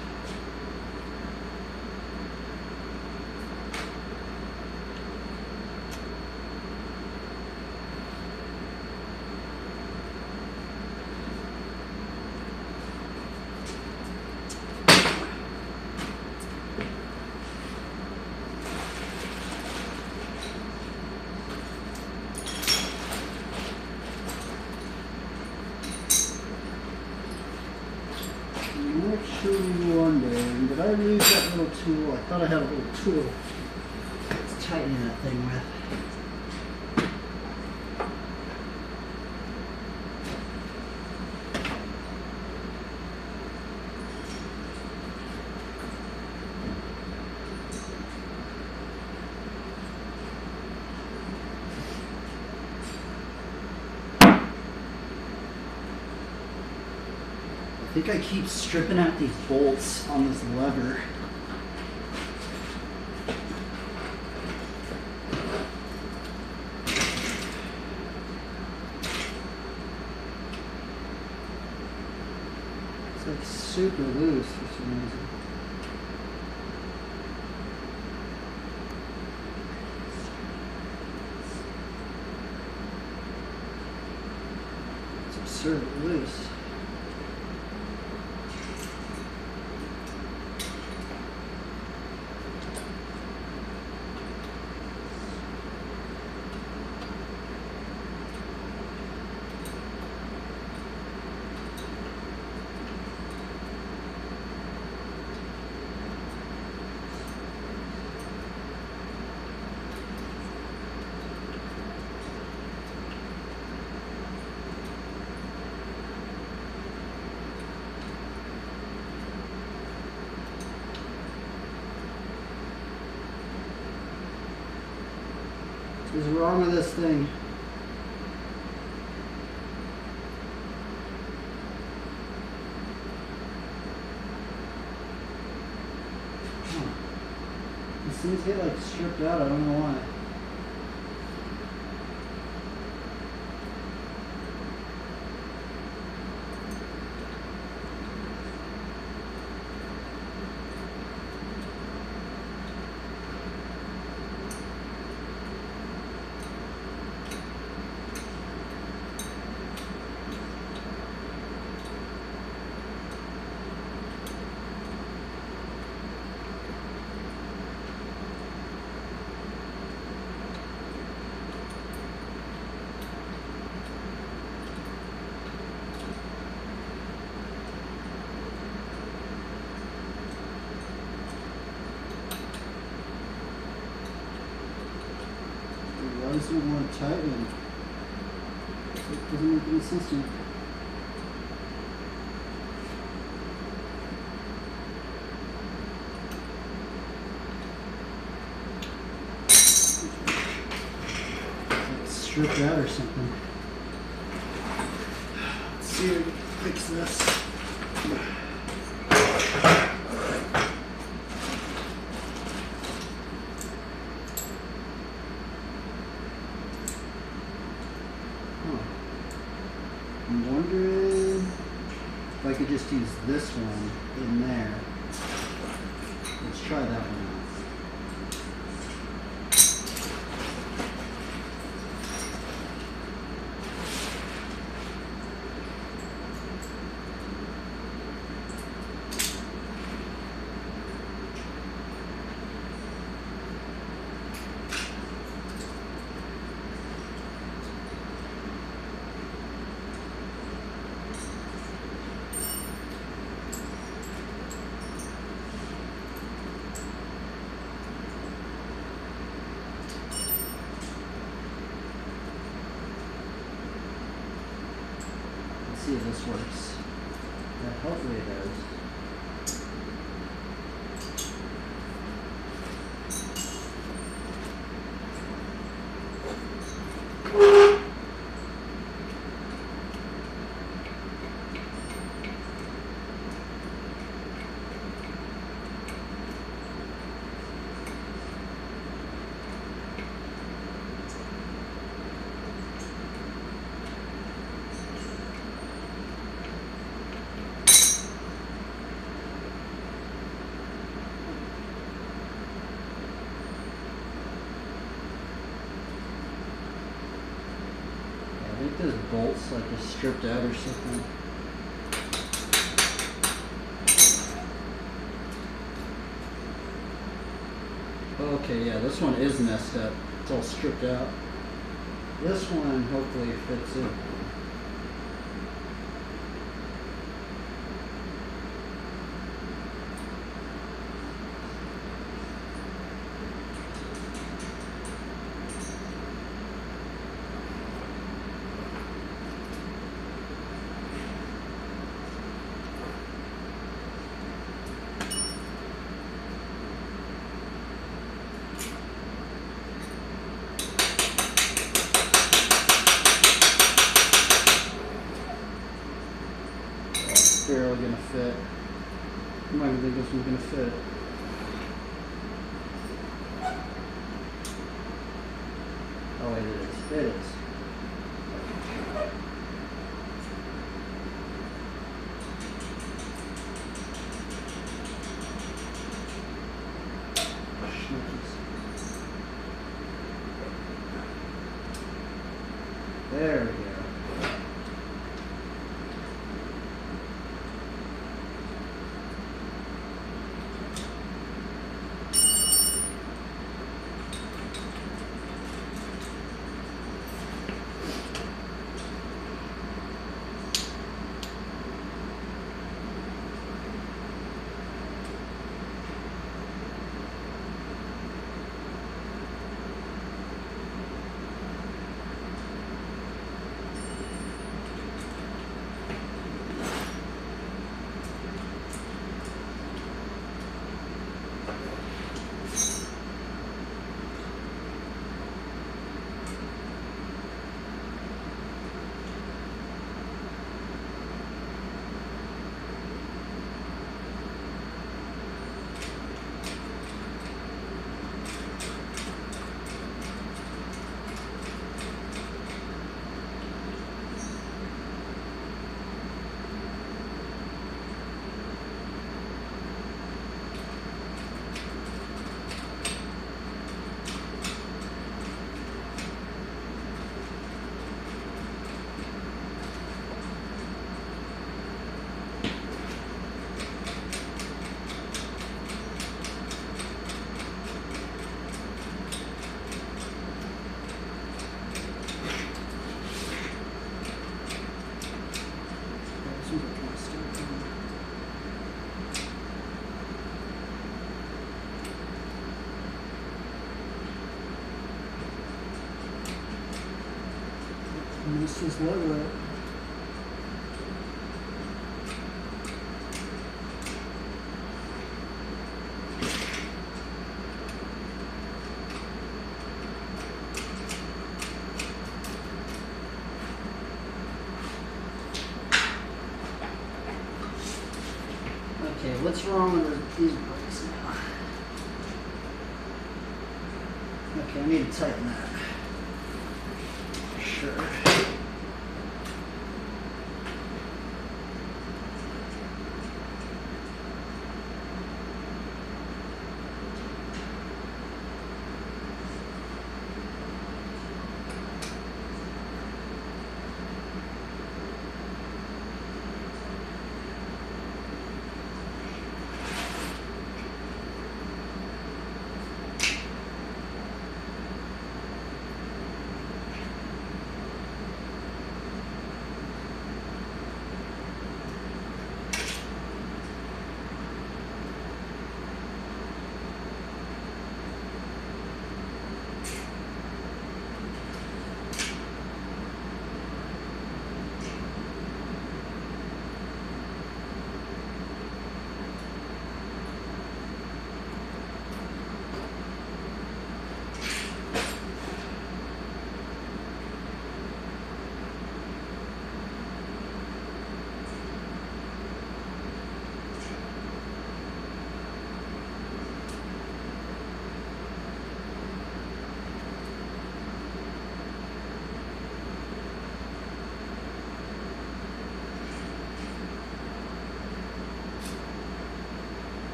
tool wondering, did I lose that little tool? I thought I had a little tool to tighten that thing with. I think I keep stripping out these bolts on this lever. It's like super loose for some reason. It's absurdly loose. What is wrong with this thing? Huh. These things get like stripped out, I don't know why. Why doesn't it want to tighten? It doesn't make any sense to me. It's stripped out or something. Let's see if we can fix this. I'm wondering if I could just use this one in there. Let's try that one out. See if this works. Yeah, hopefully it does. I think those bolts like are stripped out or something. Okay, yeah, this one is messed up. It's all stripped out. This one hopefully fits it. fit. You might think this one's gonna fit. Oh, it is. It is. There we go. This is logo. Okay, what's wrong with these brakes now? Okay, I need to tighten that. Sure.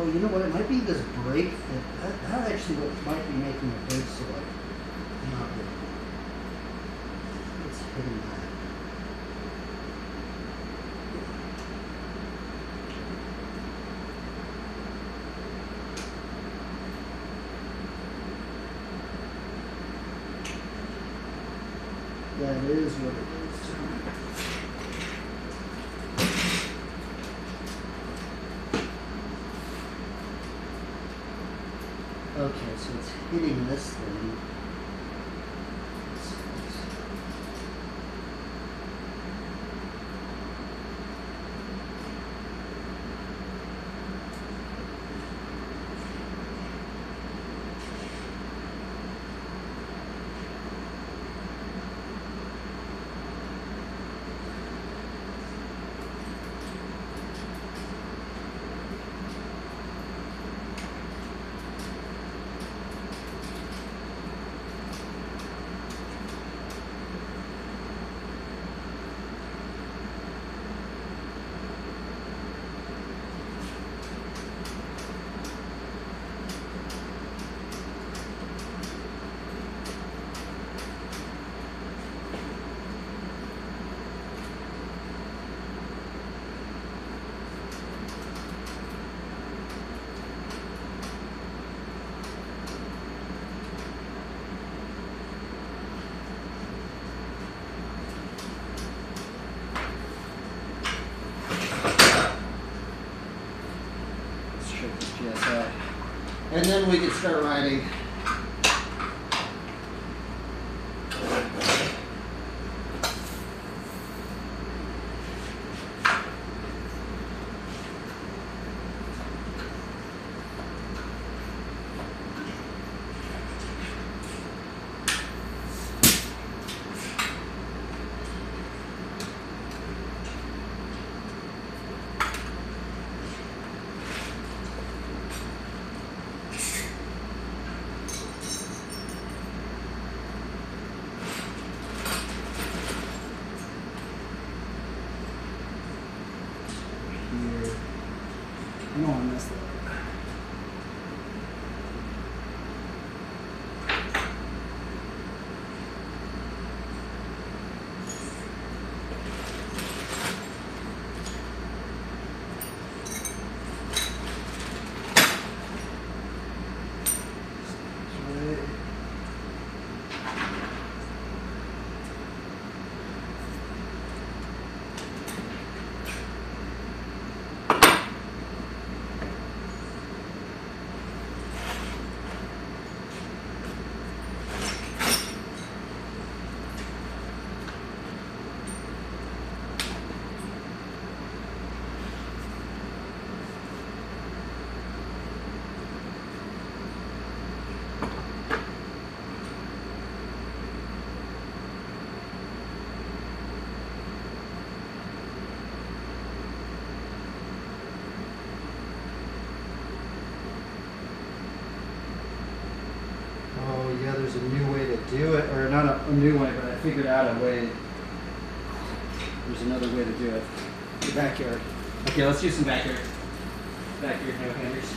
Oh, you know what? It might be this brake that actually what might be making the brake so like not good. It's hitting that. That is what it is. Okay, so it's hitting this thing. And then we can start riding. I don't want to mess that up. Yeah, there's a new way to do it, or not a new way, but I figured out a way. There's another way to do it. The backyard. Okay, let's do some backyard. Backyard no-handers.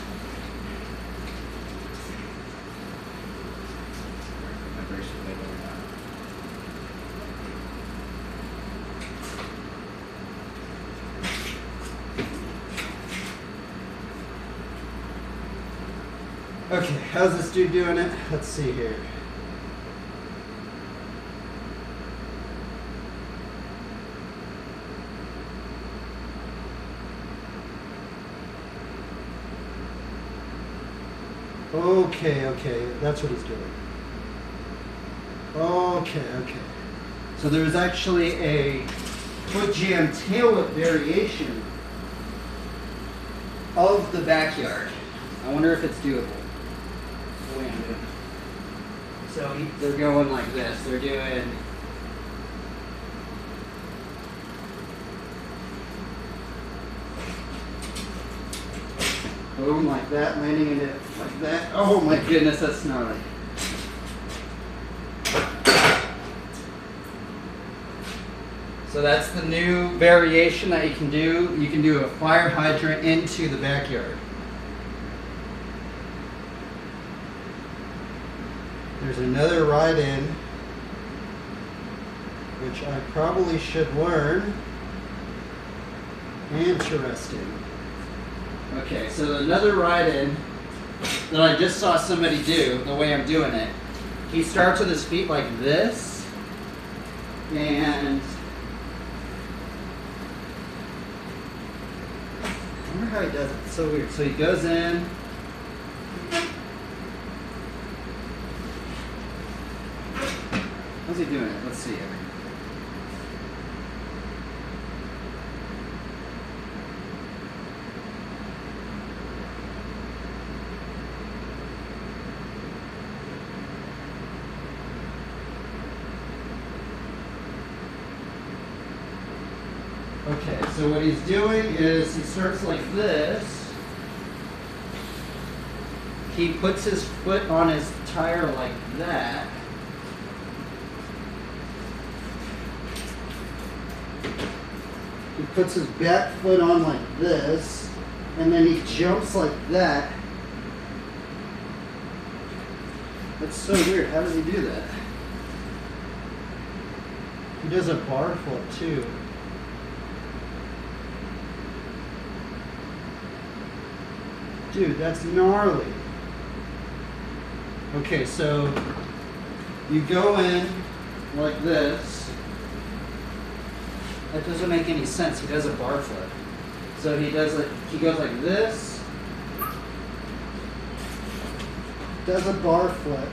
Okay, how's this dude doing it? Let's see here. Okay, that's what he's doing. Okay. So there's actually a foot jam tail whip variation of the backyard. I wonder if it's doable. So they're going like this. They're doing boom like that, landing in it like that. Oh my goodness, that's gnarly. So that's the new variation that you can do. You can do a fire hydrant into the backyard. There's another ride-in, which I probably should learn. Interesting. Okay, so another ride-in that I just saw somebody do, the way I'm doing it. He starts with his feet like this, and I wonder how he does it. It's so weird. So he goes in. How's he doing it? Let's see here. Okay, so what he's doing is he starts like this. He puts his foot on his tire like that. He puts his back foot on like this, and then he jumps like that. That's so weird. How does he do that? He does a bar flip too. Dude, that's gnarly. Okay, so you go in like this. That doesn't make any sense. He does a bar flip. So he goes like this. Does a bar flip.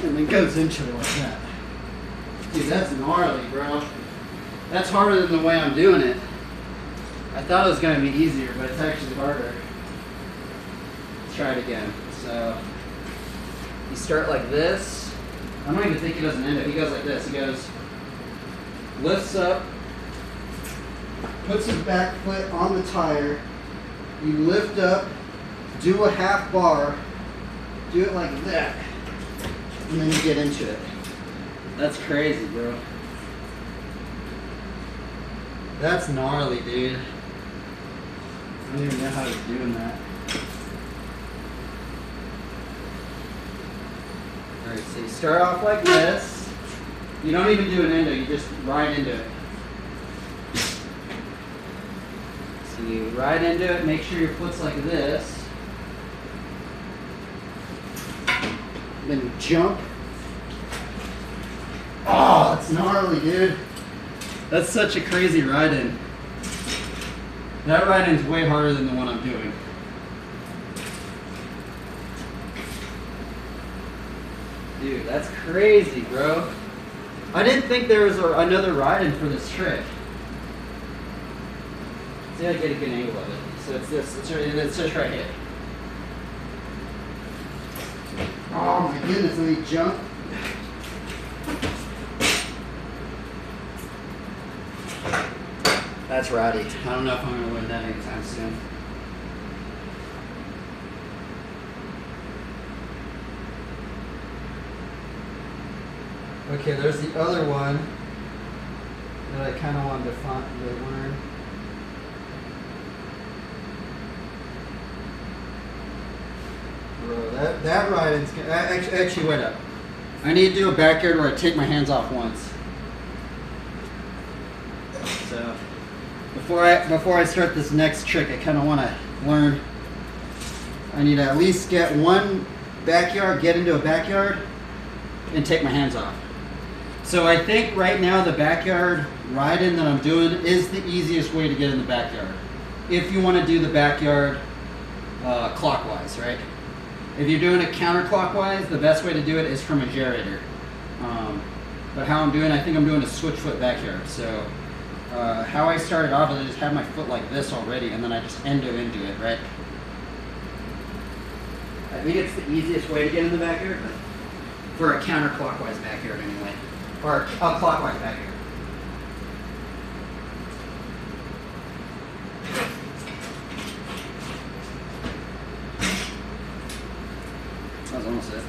And then goes into it like that. Dude, that's gnarly, bro. That's harder than the way I'm doing it. I thought it was going to be easier, but it's actually harder. Let's try it again. So, you start like this. I don't even think he does an end it. He goes like this. He goes, lifts up, puts his back foot on the tire. You lift up, do a half bar, do it like that, and then you get into it. That's crazy, bro. That's gnarly, dude. I don't even know how he's doing that. Alright, so you start off like this. You don't even do an endo, you just ride into it. So you ride into it, make sure your foot's like this. Then you jump. Oh, that's gnarly, dude. That's such a crazy ride-in. That ride-in's way harder than the one I'm doing. Dude, that's crazy, bro. I didn't think there was another ride-in for this trick. See how I get a good angle of it. So it's this. It's just right here. Oh my goodness, let me jump. That's rowdy. I don't know if I'm going to win that anytime soon. Okay, there's the other one that I kind of wanted to learn. Bro, that ride-in's actually wait up. I need to do a backyard where I take my hands off once. So before I start this next trick, I kind of want to learn. I need to at least get one backyard, get into a backyard, and take my hands off. So I think right now the backyard ride-in that I'm doing is the easiest way to get in the backyard. If you want to do the backyard clockwise, right? If you're doing it counterclockwise, the best way to do it is from a gyrator. But how I'm doing, I think I'm doing a switch foot backyard. So how I started off is I just have my foot like this already, and then I just endo into it, right? I think it's the easiest way to get in the backyard, but for a counterclockwise backyard anyway. Or a clockwise backyard. That was almost it.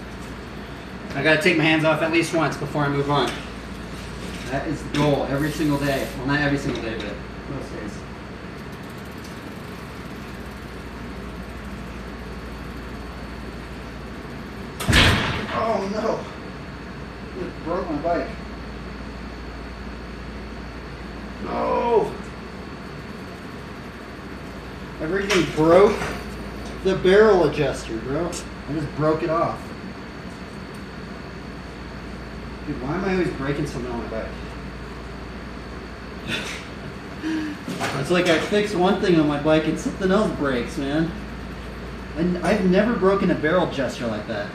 I gotta take my hands off at least once before I move on. That is the goal every single day. Well, not every single day, but most days. Oh no! It broke my bike. No! Everything broke the barrel adjuster, bro. I just broke it off. Dude, why am I always breaking something on my bike? It's like I fix one thing on my bike and something else breaks, man. And I've never broken a barrel adjuster like that.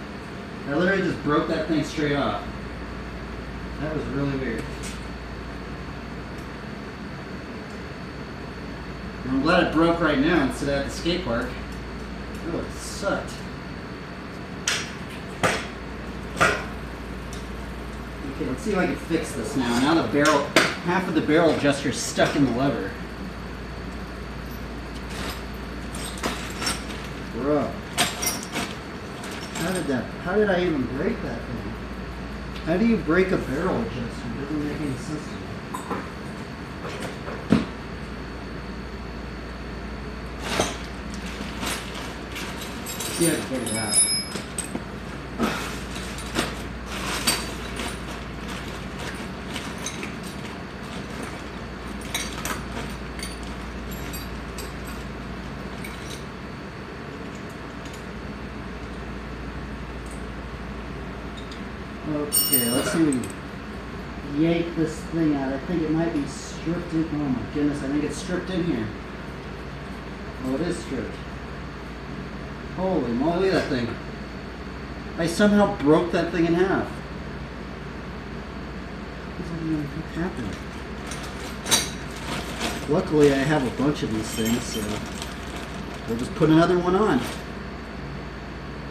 I literally just broke that thing straight off. That was really weird. And I'm glad it broke right now instead of at the skate park. Oh, it sucked. Okay, let's see if I can fix this now. Now the barrel, half of the barrel adjuster is stuck in the lever. Bro. How did I even break that thing? How do you break a barrel adjuster? It doesn't make any sense to me. See if I can get it out. Okay, let's see if we can yank this thing out. I think it might be stripped in. Oh my goodness, I think it's stripped in here. Oh, it is stripped. Holy moly, that thing. I somehow broke that thing in half. What happened? Luckily, I have a bunch of these things, so we'll just put another one on.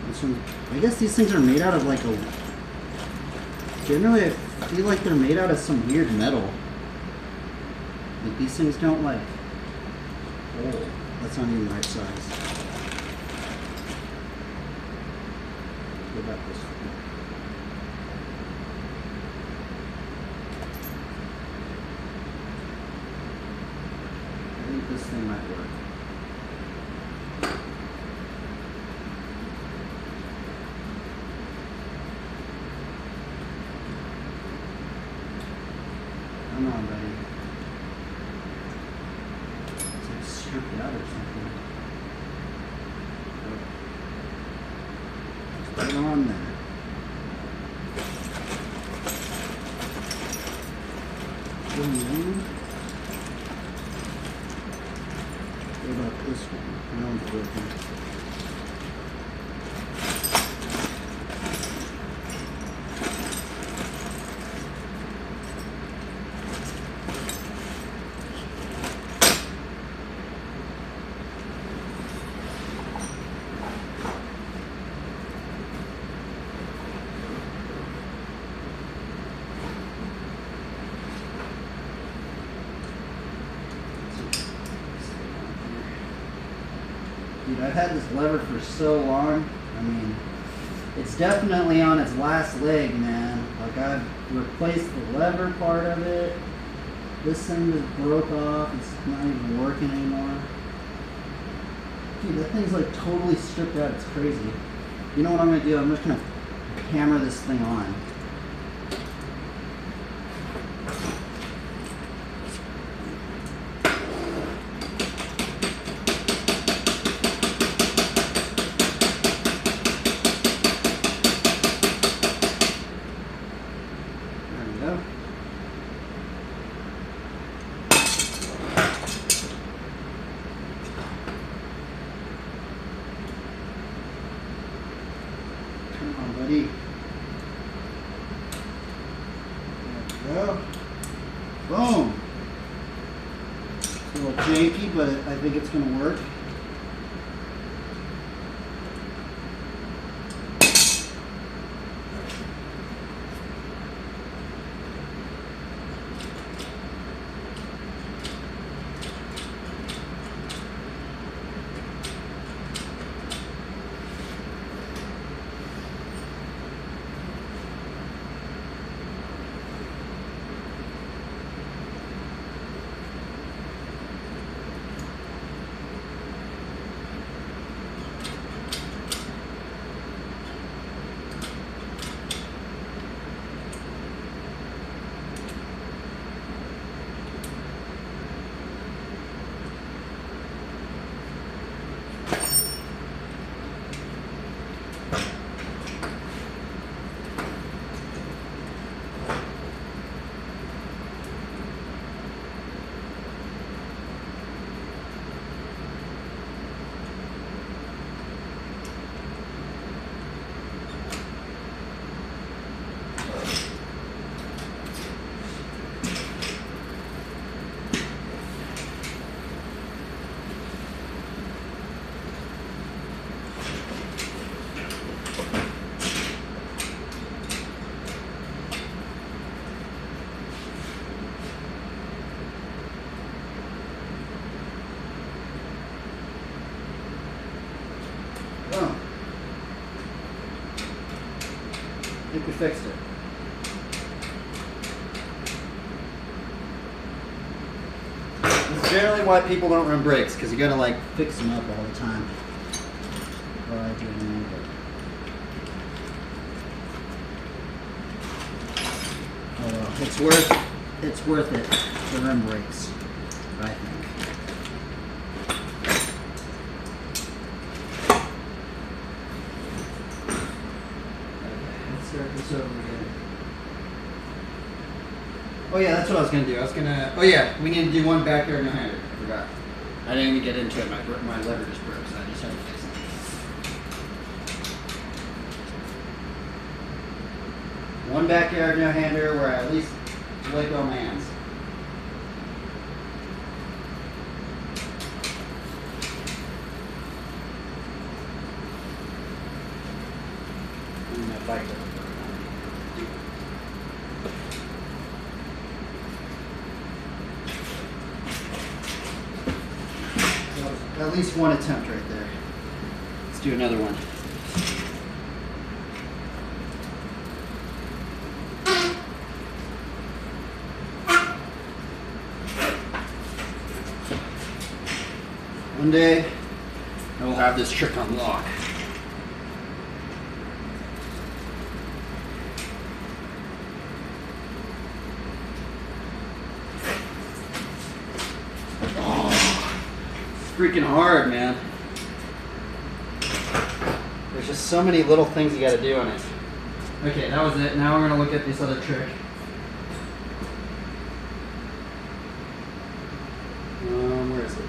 This one, I guess these things are made out of like a... Generally, I feel like they're made out of some weird metal. Like these things don't like... Oh, that's not even the right size. What about this one? I think this thing might work. Come on, buddy. It's like stripped out or something. Just put it on there. What about this one? That one's working. Dude, I've had this lever for so long. I mean, it's definitely on its last leg, man. Like, I've replaced the lever part of it. This thing just broke off. It's not even working anymore. Dude, that thing's like totally stripped out. It's crazy. You know what I'm gonna do? I'm just gonna hammer this thing on. Come on, buddy. There we go. Boom. It's a little janky, but I think it's going to work. I think we fixed it. That's generally why people don't run brakes, because you gotta like fix them up all the time. Or I do anyway, but... Oh well, it's worth it to run brakes, I think. Start this over again. Oh yeah, that's what I was gonna do. Oh yeah, we need to do one backyard no-hander. I forgot. I didn't even get into it. My lever just broke, so I just had to fix it. One backyard no-hander where I at least lick all my hands. And my bike doesn't work. At least one attempt right there. Let's do another one. One day, I will have this trick on lock. Freaking hard, man. There's just so many little things you gotta do on it. Okay, that was it. Now we're gonna look at this other trick. Where is it?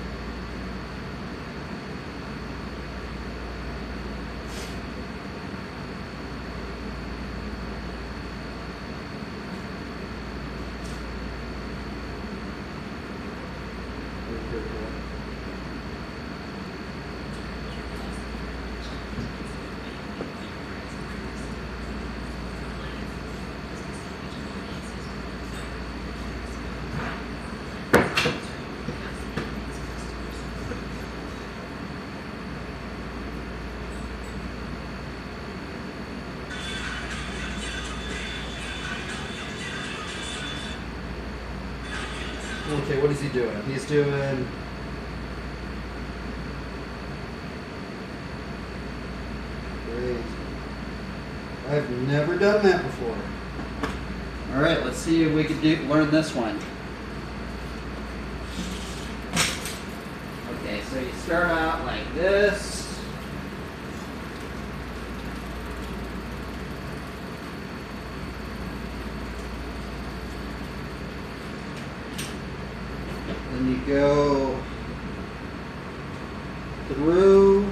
Okay, what is he doing? He's doing... Great. I've never done that before. Alright, let's see if we can learn this one. Okay, so you start out like this. Then you go through.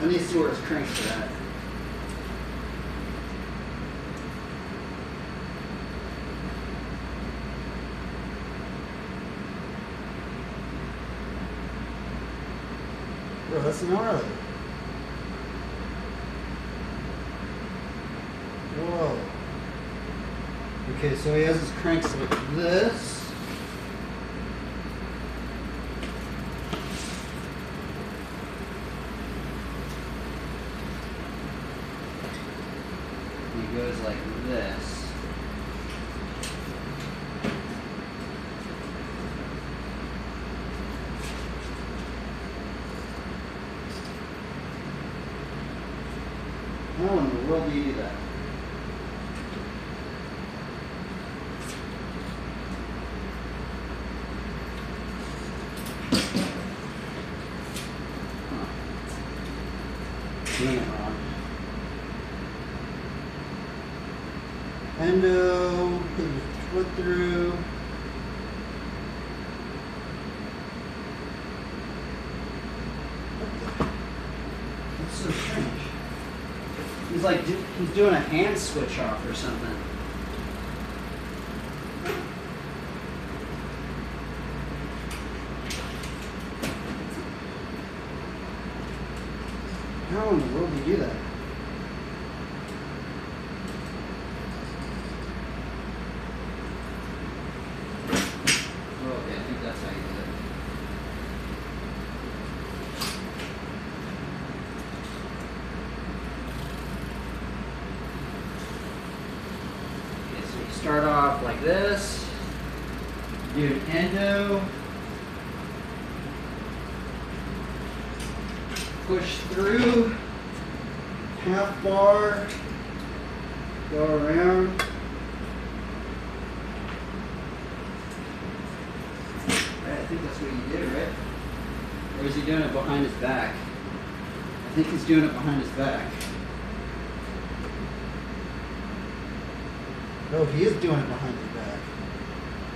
Let me see where it's cranked at. Bro, that's gnarly. Whoa. Okay, so he has his cranks like this. And he goes like this. How in the world do you do that? Doing it wrong. Endo, put your foot through. That's so strange. He's like, he's doing a hand switch off or something. How in the world do you do that? Oh, okay, I think that's how you do it. off like this. Do an endo. Push through. Half bar. Go around. I think that's what you do, right? Or is he doing it behind his back? I think he's doing it behind his back. Oh, he is doing it behind his back.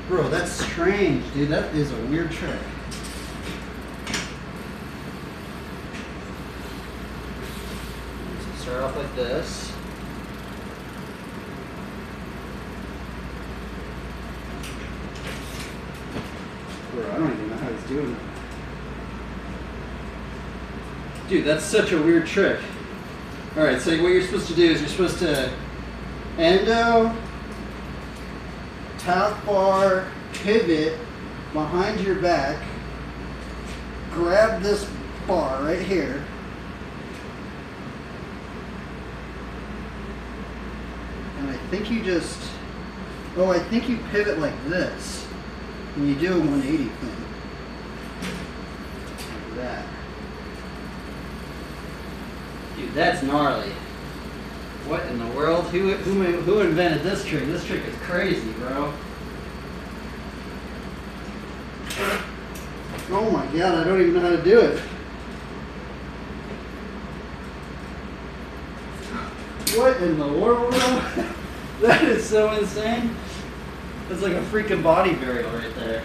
Bro, that's strange, dude. That is a weird trick. So start off like this. Bro, I don't even know how he's doing it. Dude, that's such a weird trick. Alright, so what you're supposed to do is you're supposed to endo, half bar, pivot behind your back, grab this bar right here, and I think you just, oh, I think you pivot like this, and you do a 180 thing, like that. Dude, that's gnarly. What in the world? Who invented this trick? This trick is crazy, bro. Oh my god, I don't even know how to do it. What in the world, bro? That is so insane. That's like a freaking body burial right there.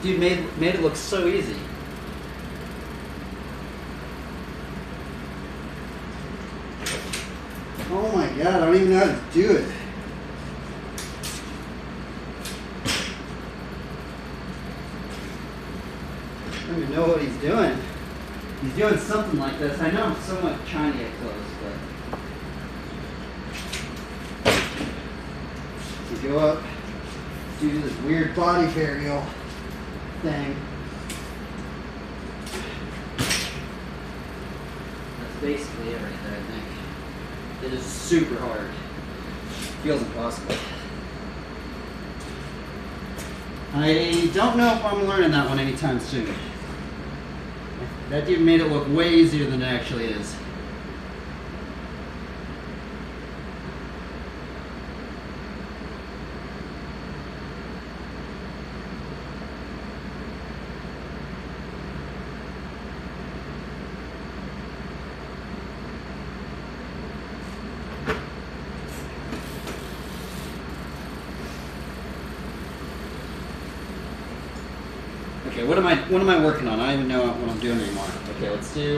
Dude made it look so easy. Oh my god, I don't even know how to do it. I don't even know what he's doing. He's doing something like this. I know I'm somewhat shiny at close, but you go up, do this weird body burial thing. That's basically it right there, I think. It is super hard. Feels impossible. I don't know if I'm learning that one anytime soon. That dude made it look way easier than it actually is. Okay, what am I working on? I don't even know what I'm doing anymore. Okay, let's do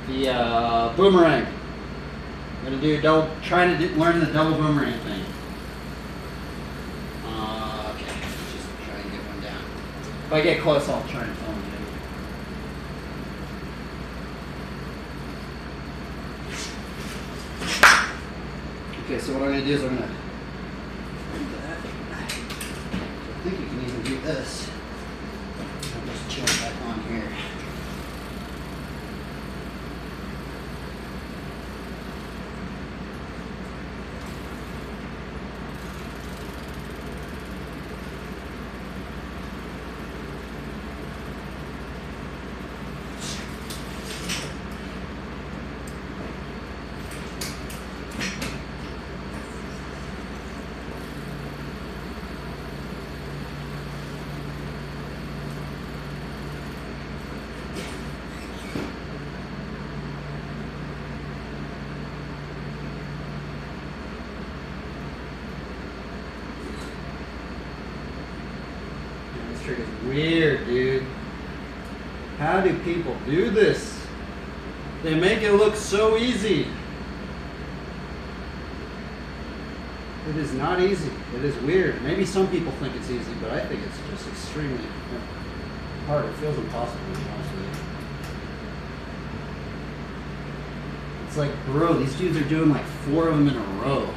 the boomerang. I'm gonna do trying to learn the double boomerang thing. Okay, let's just try and get one down. If I get close, I'll try and film it. Okay, so what I'm gonna do is I'm gonna do that. I think you can even do this. Just chill back on here. This trick is weird, dude. How do people do this? They make it look so easy. It is not easy. It is weird. Maybe some people think it's easy, but I think it's just extremely hard. It feels impossible, to be honest with you. It's like, bro, these dudes are doing like 4 of them in a row.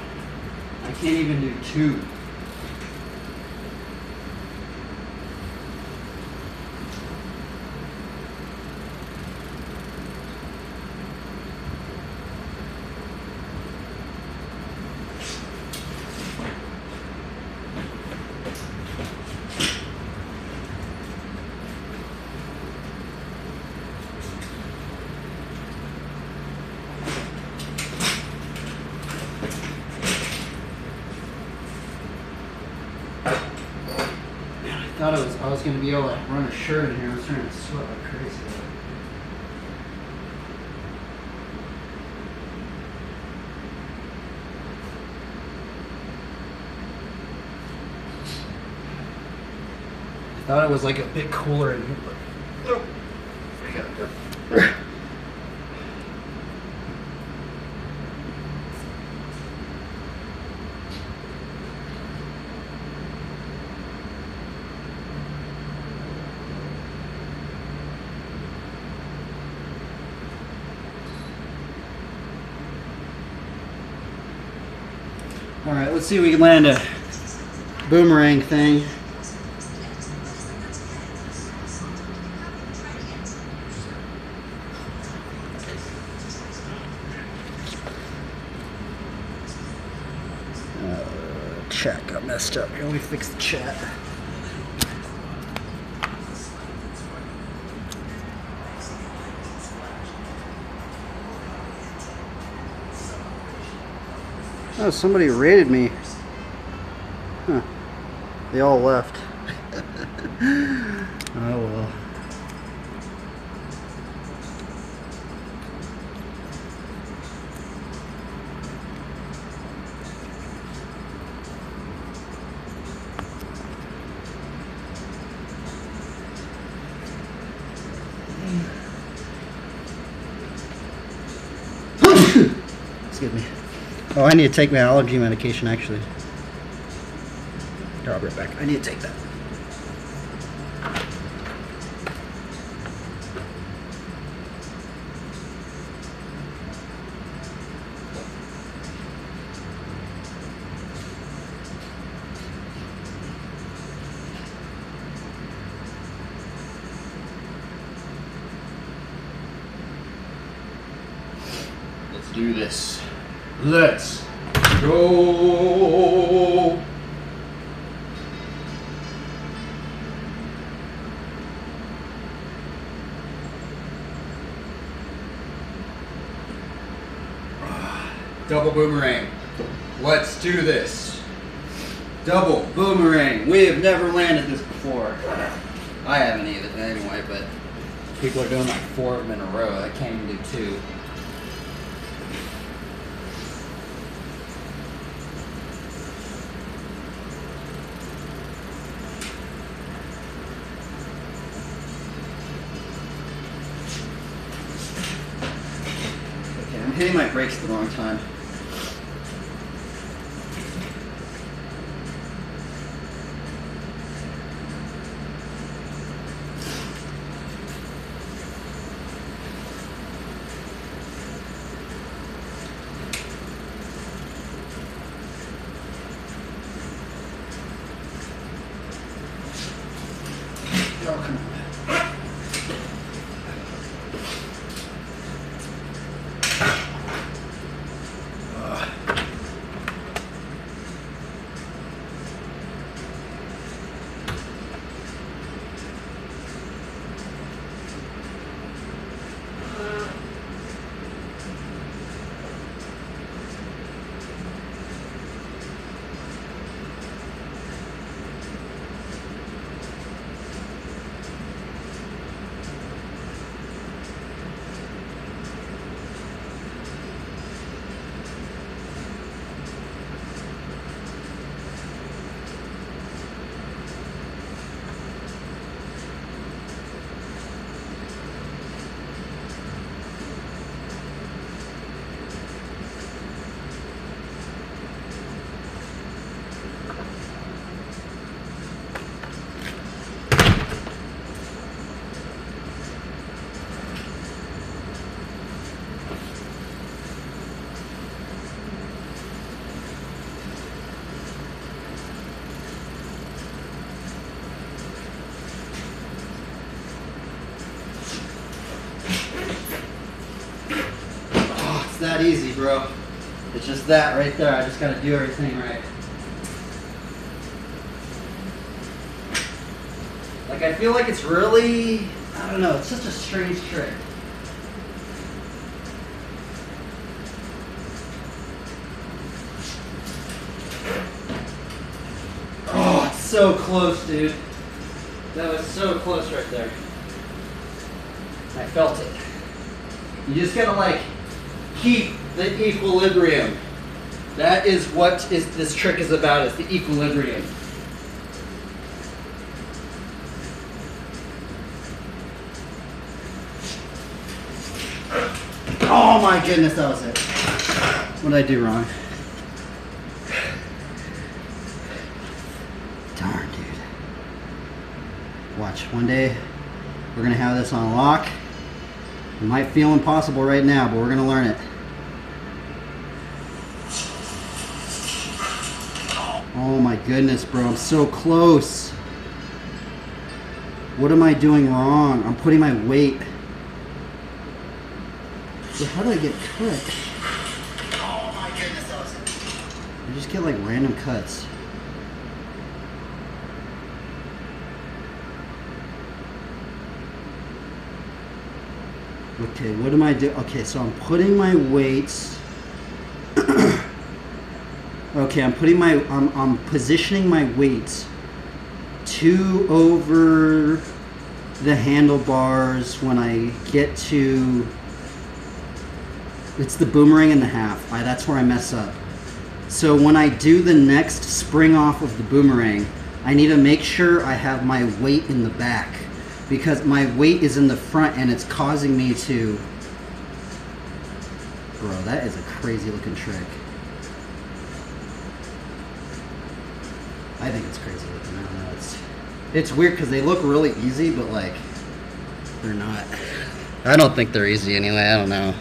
I can't even do 2. thought I was going to be able to run a shirt in here. I was trying to sweat like crazy. I thought it was like a bit cooler in here, but oh, I gotta go. All right, let's see if we can land a boomerang thing. Chat got messed up. Here, let me fix the chat. Oh, somebody raided me. Huh. They all left. Oh well. Excuse me. Oh, I need to take my allergy medication, actually. Here, I'll be right back. I need to take that. Let's do this. Let's go. Double boomerang. Let's do this. Double boomerang. We have never landed this before. I haven't either anyway, but people are doing like 4 of them in a row. I can't even do 2. I'm hitting my brakes at the wrong time. Oh, come on. That easy, bro. It's just that right there. I just gotta do everything right. Like, I feel like it's really, I don't know, it's such a strange trick. Oh, it's so close, dude. That was so close right there. I felt it. You just gotta like keep the equilibrium. That is what this trick is about, is the equilibrium. Oh my goodness, that was it. What did I do wrong? Darn, dude. Watch, one day we're gonna have this on lock. It might feel impossible right now, but we're gonna learn it. Oh my goodness, bro, I'm so close. What am I doing wrong? I'm putting my weight. So how do I get cut? Oh my goodness, that was it. I just get like random cuts. Okay, what am I doing? Okay, so I'm putting my weights. Okay, I'm positioning my weights 2 over the handlebars when I get to, it's the boomerang and the half. That's where I mess up. So when I do the next spring off of the boomerang, I need to make sure I have my weight in the back, because my weight is in the front and it's causing me to, bro, that is a crazy looking trick. I think it's crazy looking. I don't know. It's weird because they look really easy, but like they're not. I don't think they're easy anyway. I don't know.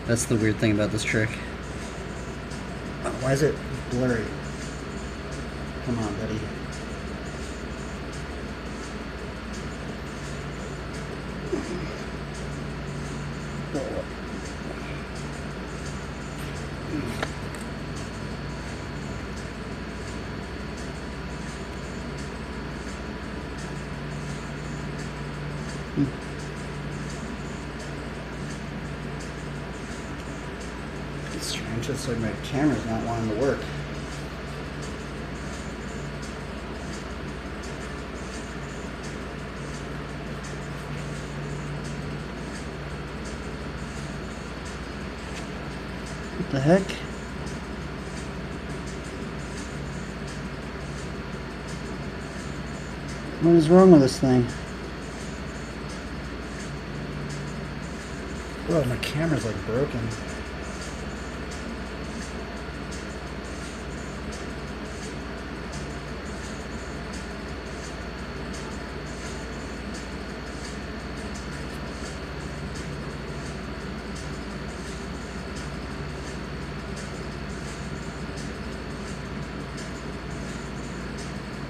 That's the weird thing about this trick. Why is it blurry? Come on, buddy. It's strange, it's like my camera's not wanting to work. What the heck? What is wrong with this thing? Oh, my camera's like broken.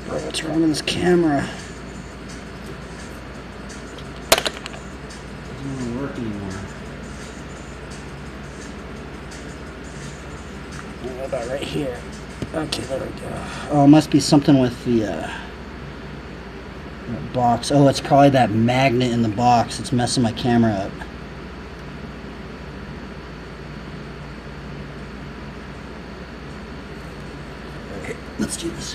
Bro, what's wrong with this camera? It doesn't work anymore. What about right here? Okay, there we go. Oh, it must be something with the box. Oh, it's probably that magnet in the box. It's messing my camera up. Okay, let's do this.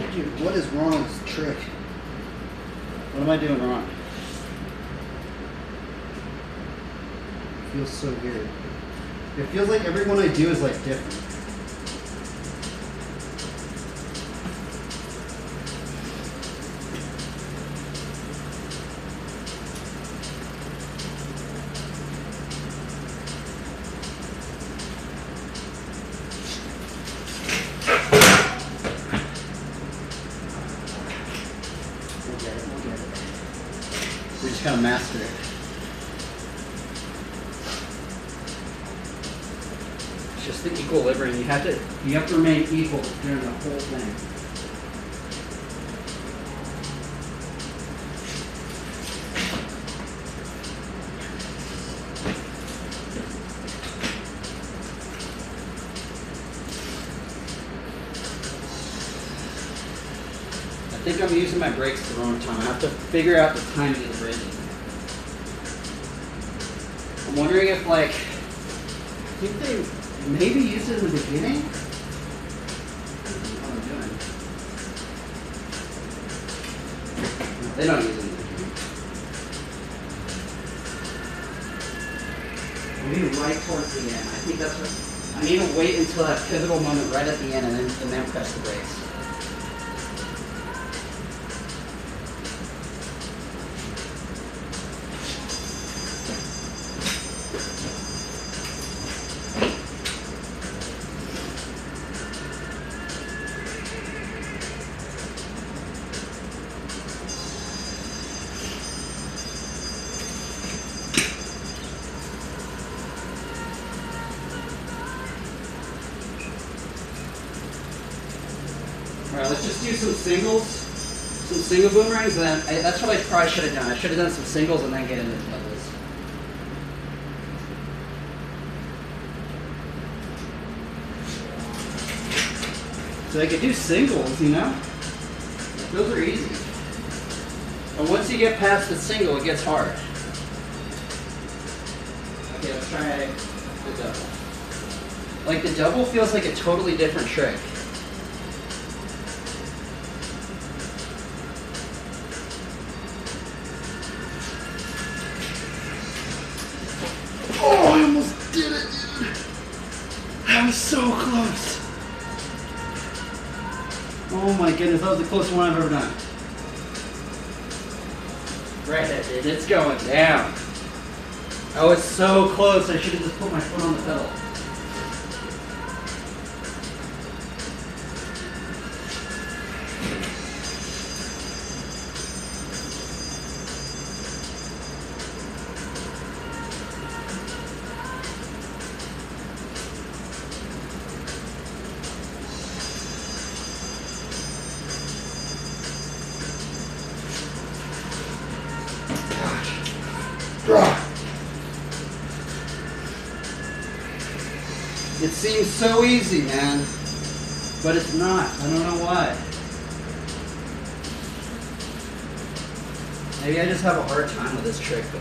Dude, what is wrong with this trick? What am I doing wrong? It feels so weird. It feels like every one I do is like different. We just gotta master it. It's just the equilibrium. You have to remain equal during the whole thing. I think I'm using my brakes the wrong time. I have to figure out the timing of the braking. I'm wondering if, like, I think they maybe used it in the beginning? I don't know what I'm doing. No, they don't use it in the beginning. Maybe right towards the end. I think that's what, I need to wait until that pivotal moment right at the end and then press the brakes. Alright, let's just do some singles, some single boomerangs, and then that's what I probably should have done. I should have done some singles and then get into the doubles. So I could do singles, you know? Those are easy. But once you get past the single, it gets hard. Okay, let's try the double. Like, the double feels like a totally different trick. Oh, I almost did it, dude. That was so close. Oh my goodness, that was the closest one I've ever done. Right, dude, it's going down. I was so close, I should have just put my foot on the pedal. It seems so easy, man, but it's not. I don't know why. Maybe I just have a hard time with this trick, though.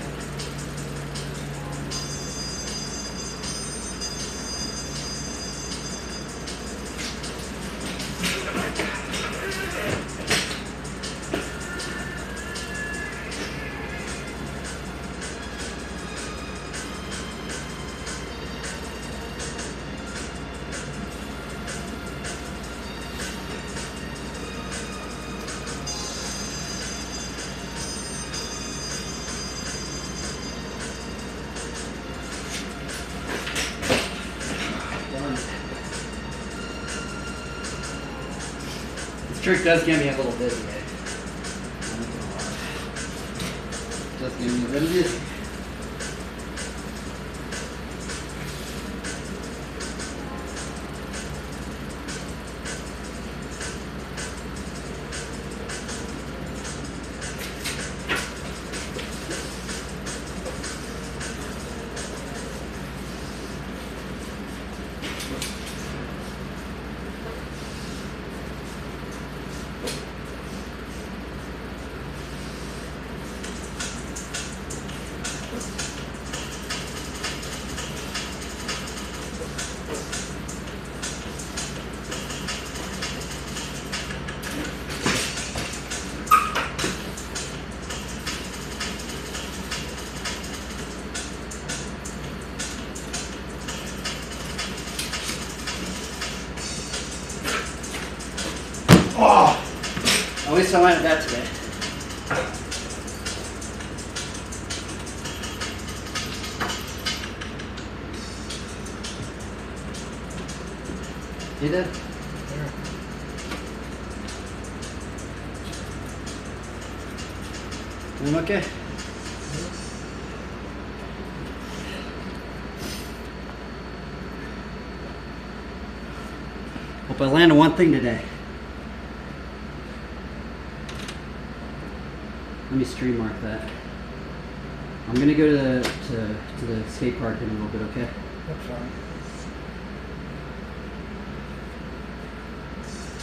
This trick does get me a little dizzy, eh? Does get me a little dizzy. least I landed that today. You did? I'm okay. Hope I landed one thing today. Let me stream mark that. I'm gonna go to the skate park in a little bit, okay? That's fine.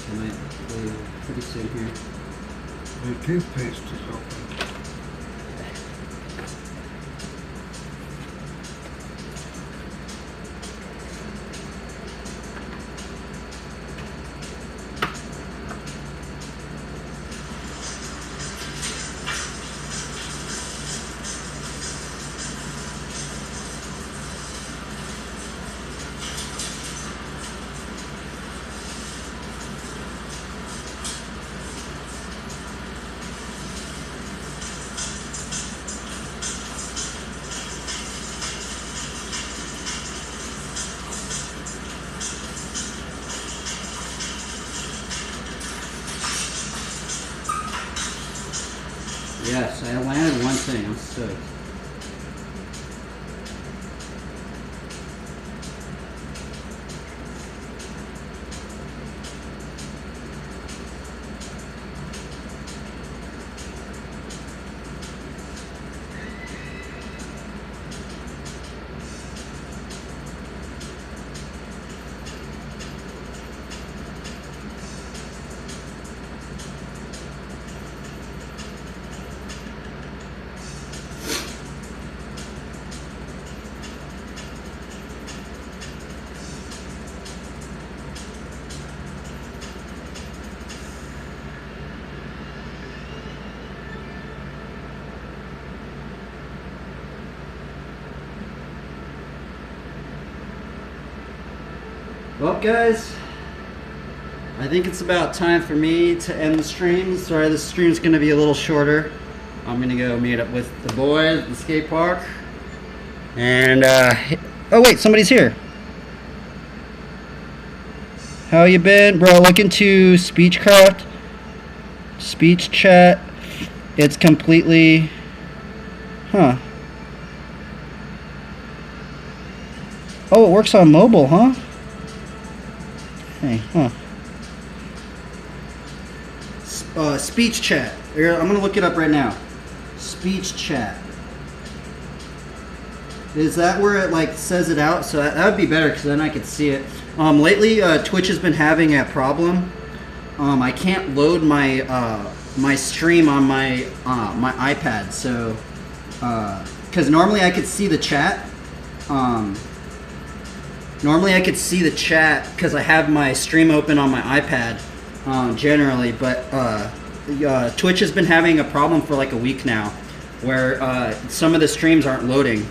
I might leave pretty soon here. The toothpaste is open. Yes, I landed one thing. I'm stoked. Well, guys, I think it's about time for me to end the stream. Sorry, the stream's going to be a little shorter. I'm going to go meet up with the boys at the skate park. And, oh wait, somebody's here. How you been? Bro, look into Speechcraft, speech chat. It's completely, oh, it works on mobile, huh? Hey, huh. Speech chat. Here, I'm gonna look it up right now. Speech chat. Is that where it like says it out? So that would be better because then I could see it. Lately, Twitch has been having a problem. I can't load my my stream on my my iPad. So, because normally I could see the chat. Normally I could see the chat because I have my stream open on my iPad generally, but Twitch has been having a problem for like a week now where some of the streams aren't loading.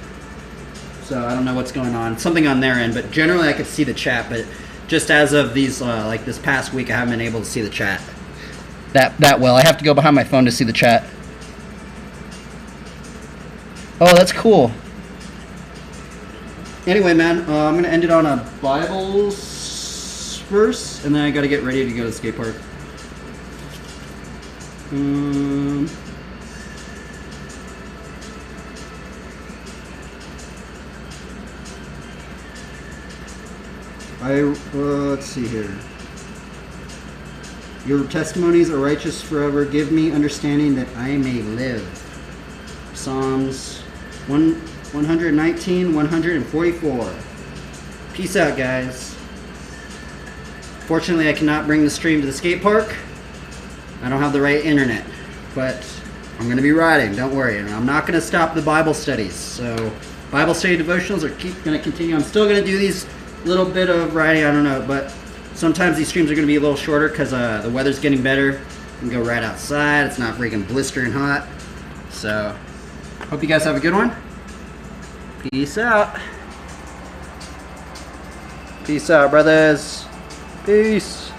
So I don't know what's going on. Something on their end, but generally I could see the chat, but just as of these like this past week I haven't been able to see the chat that well. I have to go behind my phone to see the chat. Oh, that's cool. Anyway, man, I'm going to end it on a Bible verse, and then I got to get ready to go to the skate park. Let's see here. Your testimonies are righteous forever. Give me understanding that I may live. Psalms 119, 144. Peace out, guys. Fortunately, I cannot bring the stream to the skate park. I don't have the right internet, but I'm going to be riding, don't worry. And I'm not going to stop the Bible studies. So Bible study devotionals are going to continue. I'm still going to do these little bit of riding, I don't know, but sometimes these streams are going to be a little shorter because the weather's getting better. You can go right outside. It's not freaking blistering hot. So hope you guys have a good one. Peace out. Peace out, brothers. Peace.